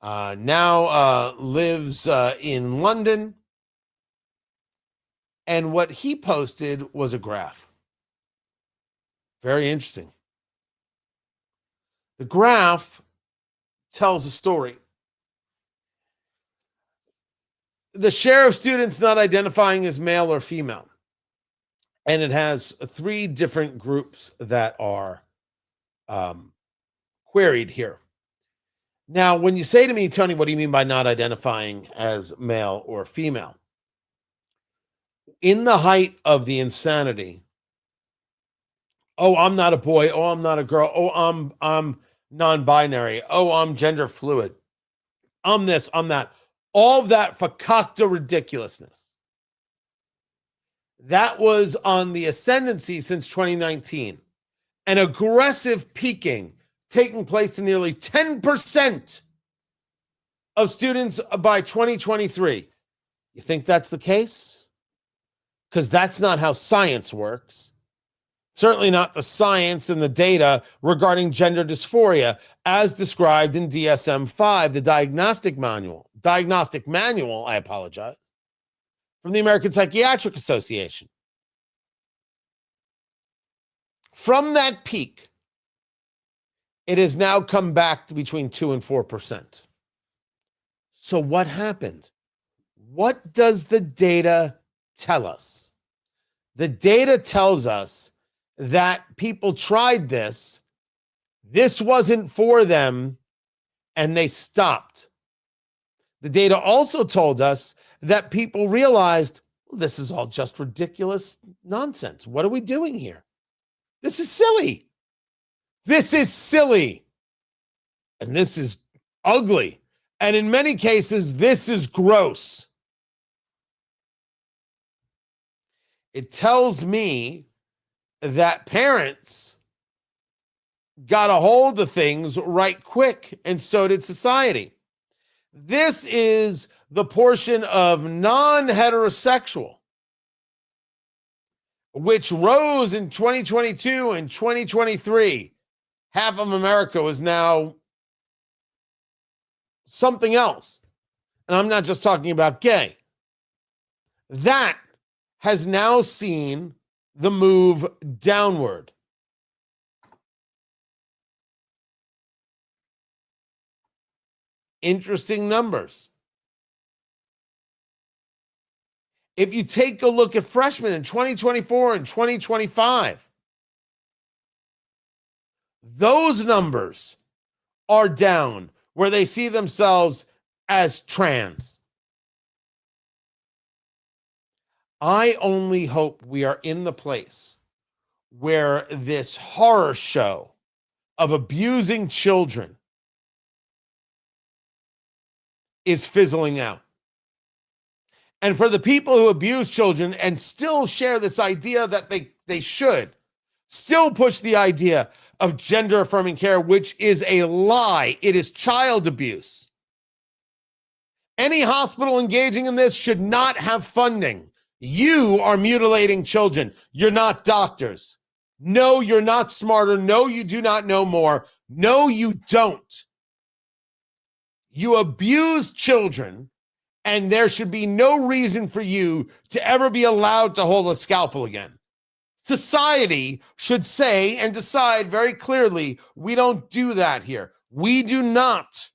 Now lives in London. And what he posted was a graph. Very interesting. The graph tells a story. The share of students not identifying as male or female. And it has 3 different groups that are queried here. Now, when you say to me, Tony, what do you mean by not identifying as male or female? In the height of the insanity, oh, I'm not a boy. Oh, I'm not a girl. Oh, I'm non-binary. Oh, I'm gender fluid. I'm this, I'm that. All of that fakakta ridiculousness. That was on the ascendancy since 2019. An aggressive peaking taking place in nearly 10% of students by 2023. You think that's the case? Because that's not how science works. Certainly not the science and the data regarding gender dysphoria as described in DSM-5, the diagnostic manual, I apologize, from the American Psychiatric Association. From that peak, it has now come back to between 2 and 4%. So what happened? What does the data tell us? The data tells us that people tried this. This wasn't for them, and they stopped. The data also told us that people realized, well, this is all just ridiculous nonsense. What are we doing here? This is silly. This is silly. And this is ugly. And in many cases, this is gross. It tells me that parents got a hold of things right quick, and so did society. This is the portion of non-heterosexual, which rose in 2022 and 2023. Half of America was now something else. And I'm not just talking about gay. That has now seen the move downward. Interesting numbers. If you take a look at freshmen in 2024 and 2025, those numbers are down where they see themselves as trans. I only hope we are in the place where this horror show of abusing children is fizzling out. And for the people who abuse children and still share this idea that they should, still push the idea of gender affirming care, which is a lie. It is child abuse. Any hospital engaging in this should not have funding. You are mutilating children. You're not doctors. No, you're not smarter. No, you do not know more. No, you don't. You abuse children, and there should be no reason for you to ever be allowed to hold a scalpel again. Society should say and decide very clearly, we don't do that here. We do not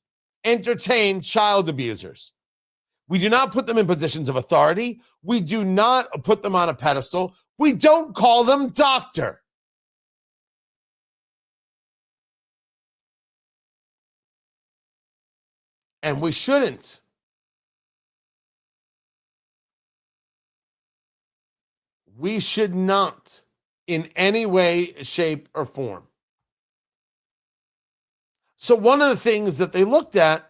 entertain child abusers. We do not put them in positions of authority. We do not put them on a pedestal. We don't call them doctor. And we shouldn't. We should not, in any way, shape, or form. So one of the things that they looked at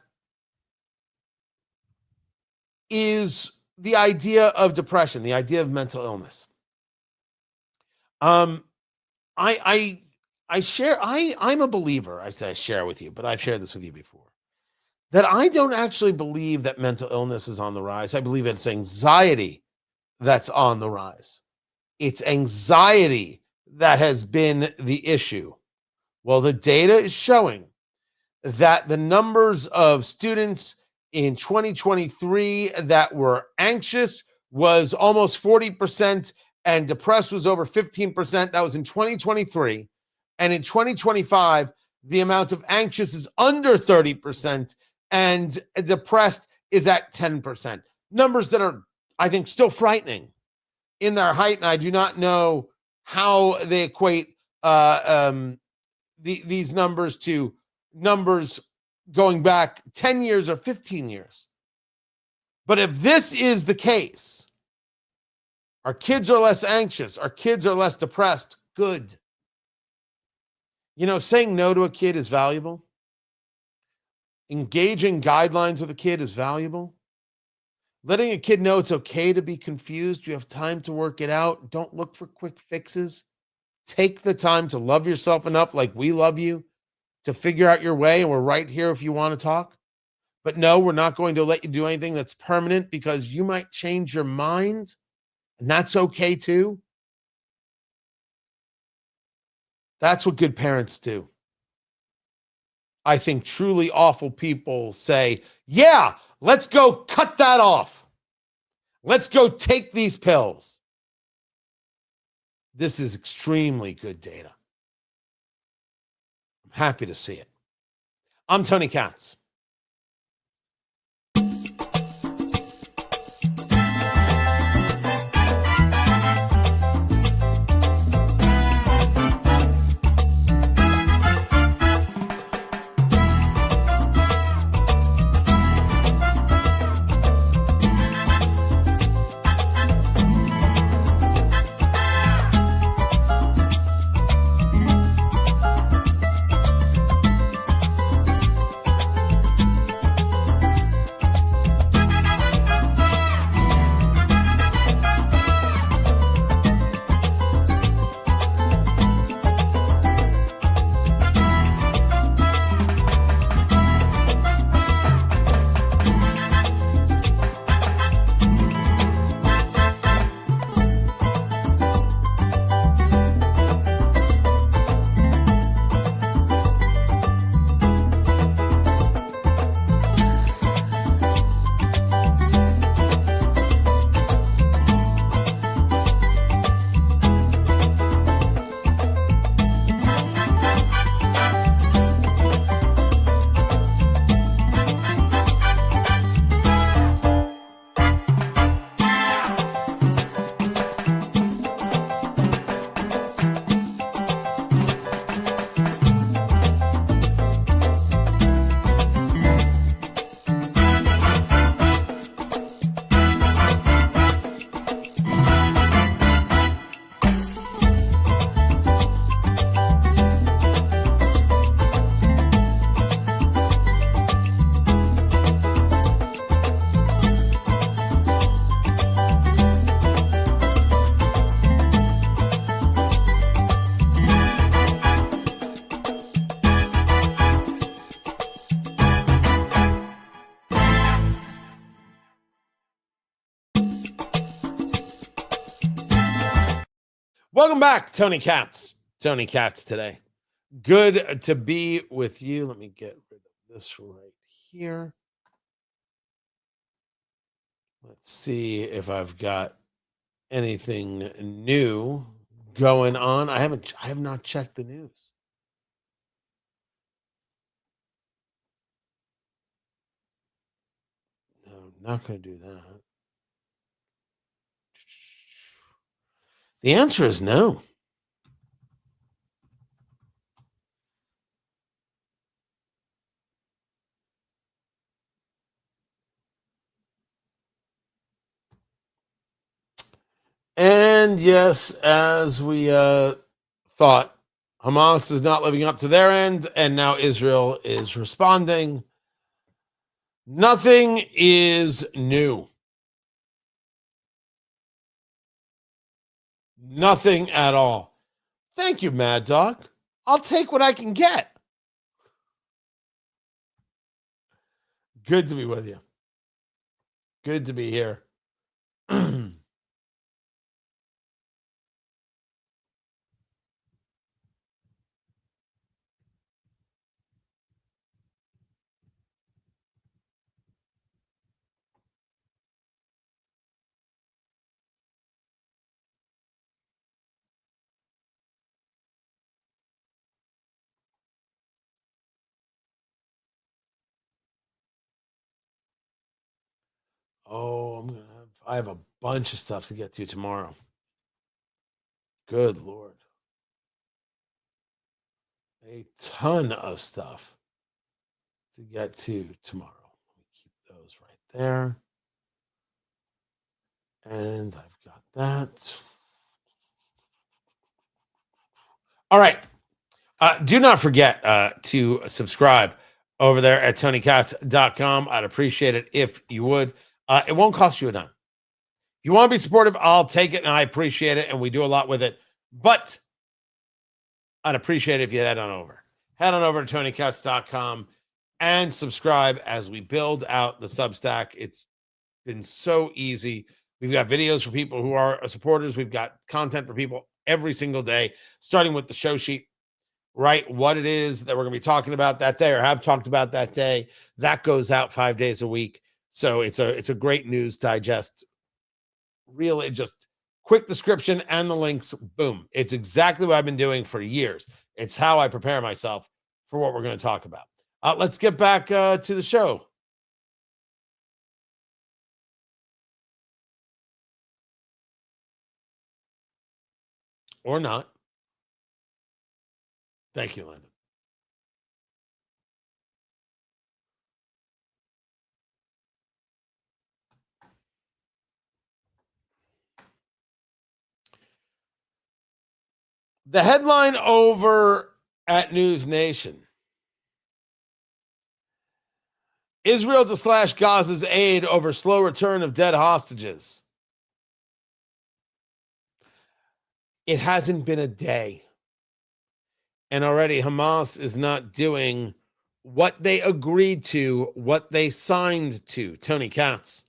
is the idea of depression, the idea of mental illness. I'm a believer, I say I share with you, but I've shared this with you before, that I don't actually believe that mental illness is on the rise. I believe it's anxiety that's on the rise. It's anxiety that has been the issue. Well, the data is showing that the numbers of students in 2023 that were anxious was almost 40%, and depressed was over 15%. That was in 2023. And in 2025, the amount of anxious is under 30%, and depressed is at 10%. Numbers that are, I think, still frightening in their height, and I do not know how they equate these numbers to numbers going back 10 years or 15 years. But if this is the case, our kids are less anxious, our kids are less depressed, good. You know, saying no to a kid is valuable. Engaging guidelines with a kid is valuable. Letting a kid know it's okay to be confused. You have time to work it out. Don't look for quick fixes. Take the time to love yourself enough, like we love you, to figure out your way, and we're right here if you want to talk. But no, we're not going to let you do anything that's permanent, because you might change your mind, and that's okay too. That's what good parents do. I think truly awful people say, yeah, let's go cut that off. Let's go take these pills. This is extremely good data. I'm happy to see it. I'm Tony Katz. Welcome back, Tony Katz. Tony Katz today. Good to be with you. Let me get rid of this right here. Let's see if I've got anything new going on. I have not checked the news. No, not going to do that. The answer is no. And yes, as we thought, Hamas is not living up to their end, and now Israel is responding. Nothing is new. Nothing at all. Thank you, Mad Dog. I'll take what I can get. Good to be with you. Good to be here. Oh, I have a bunch of stuff to get to tomorrow. Good Lord. A ton of stuff to get to tomorrow. Let me keep those right there. And I've got that. All right. Do not forget to subscribe over there at TonyKatz.com. I'd appreciate it if you would. It won't cost you a dime. If you want to be supportive, I'll take it, and I appreciate it, and we do a lot with it. But I'd appreciate it if you head on over. Head on over to TonyKatz.com and subscribe as we build out the Substack. It's been so easy. We've got videos for people who are supporters. We've got content for people every single day, starting with the show sheet. Right, what it is that we're going to be talking about that day or have talked about that day. That goes out 5 days a week. So it's a great news digest. Really just quick description and the links. Boom. It's exactly what I've been doing for years. It's how I prepare myself for what we're going to talk about. Let's get back to the show. Or not. Thank you, Landon. The headline over at News Nation. Israel to slash Gaza's aid over slow return of dead hostages. It hasn't been a day. And already Hamas is not doing what they agreed to, what they signed to. Tony Katz.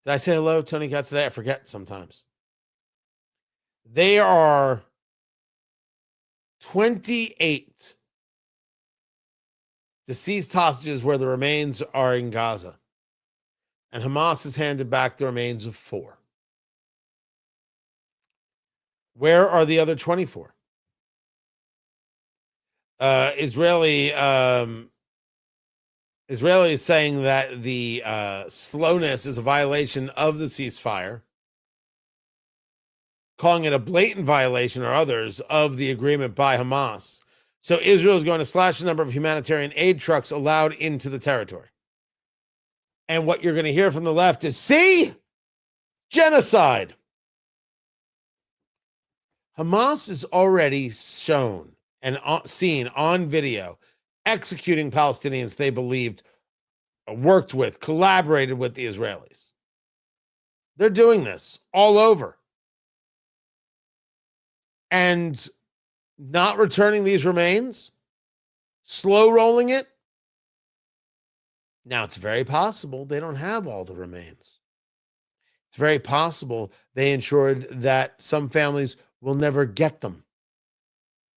Did I say hello, Tony Katz, today? I forget sometimes. They are 28 deceased hostages where the remains are in Gaza. And Hamas has handed back the remains of 4. Where are the other 24? Israeli is saying that the slowness is a violation of the ceasefire, calling it a blatant violation, or others, of the agreement by Hamas. So Israel is going to slash the number of humanitarian aid trucks allowed into the territory. And what you're going to hear from the left is, see, genocide. Hamas is already shown and seen on video executing Palestinians they believed, worked with, collaborated with the Israelis. They're doing this all over. And not returning these remains, slow rolling it. Now, it's very possible they don't have all the remains. It's very possible they ensured that some families will never get them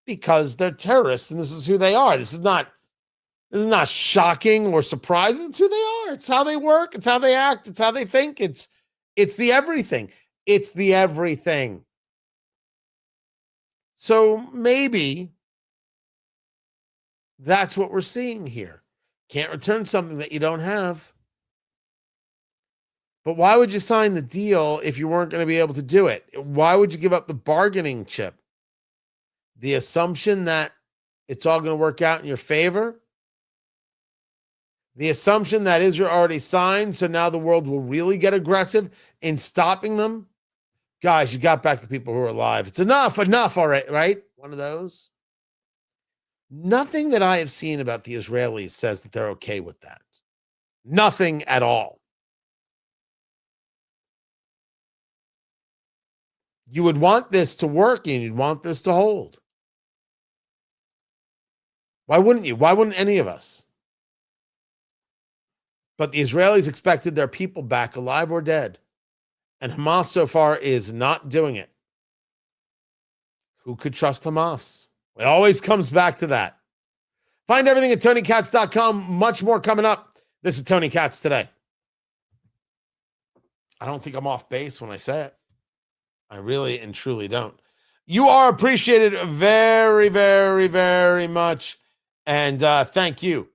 because they're terrorists and this is who they are. This is not shocking or surprising. It's who they are. It's how they work. It's how they act. It's how they think. It's the everything. It's the everything. So maybe that's what we're seeing here. Can't return something that you don't have. But why would you sign the deal if you weren't going to be able to do it? Why would you give up the bargaining chip? The assumption that it's all going to work out in your favor? The assumption that Israel already signed, so now the world will really get aggressive in stopping them? Guys, you got back the people who are alive. It's enough all right? One of those. Nothing that I have seen about the Israelis says that they're okay with that. Nothing at all. You would want this to work and you'd want this to hold. Why wouldn't you? Why wouldn't any of us? But the Israelis expected their people back, alive or dead. And Hamas so far is not doing it. Who could trust Hamas? It always comes back to that. Find everything at TonyKatz.com. Much more coming up. This is Tony Katz Today. I don't think I'm off base when I say it. I really and truly don't. You are appreciated very, very, very much. And thank you,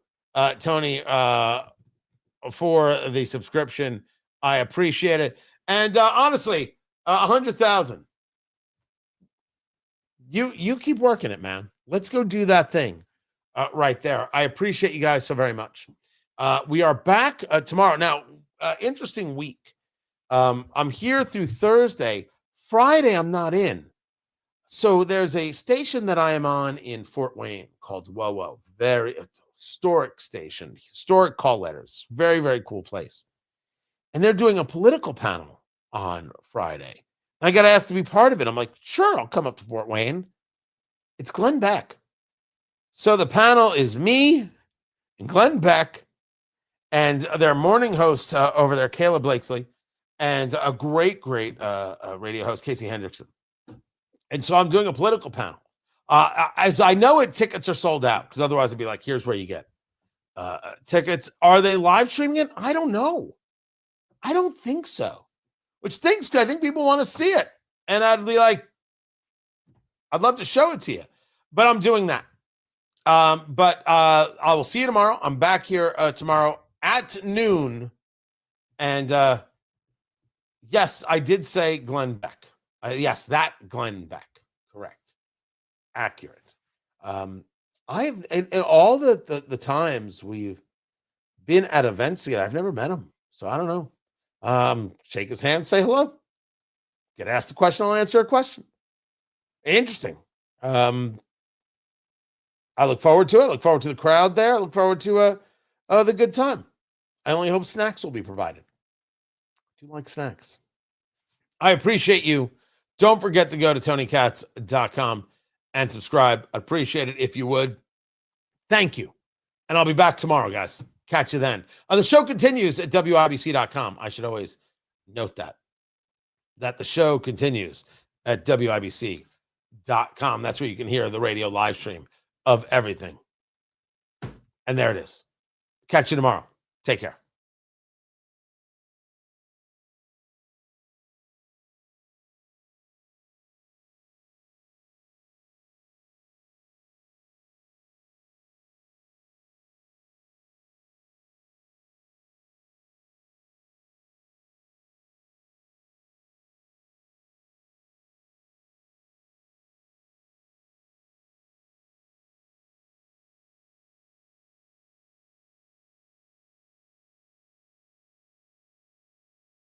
Tony, for the subscription. I appreciate it. And honestly, 100,000. You keep working it, man. Let's go do that thing right there. I appreciate you guys so very much. We are back tomorrow. Now, interesting week. I'm here through Thursday. Friday, I'm not in. So there's a station that I am on in Fort Wayne called Whoa. Very historic station, historic call letters. Very, very cool place. And they're doing a political panel on Friday. I got asked to be part of it. I'm like, sure, I'll come up to Fort Wayne. It's Glenn Beck. So the panel is me and Glenn Beck and their morning host over there, Kayla Blakesley, and a great radio host, Casey Hendrickson. And so I'm doing a political panel. As I know it, tickets are sold out because otherwise I'd be like, here's where you get tickets. Are they live streaming it? I don't know. I don't think so. Which stinks because I think people want to see it. And I'd be like, I'd love to show it to you. But I'm doing that. But I will see you tomorrow. I'm back here tomorrow at noon. And yes, I did say Glenn Beck. Yes, that Glenn Beck. Correct. Accurate. I have in all the times we've been at events together, I've never met him. So I don't know. Shake his hand, say hello. Get asked a question, I'll answer a question. Interesting. I look forward to it. I look forward to the crowd there. I look forward to the good time. I only hope snacks will be provided. I do like snacks. I appreciate you. Don't forget to go to TonyKatz.com and subscribe. I'd appreciate it if you would. Thank you. And I'll be back tomorrow, guys. Catch you then. The show continues at WIBC.com. I should always note that the show continues at WIBC.com. That's where you can hear the radio live stream of everything. And there it is. Catch you tomorrow. Take care.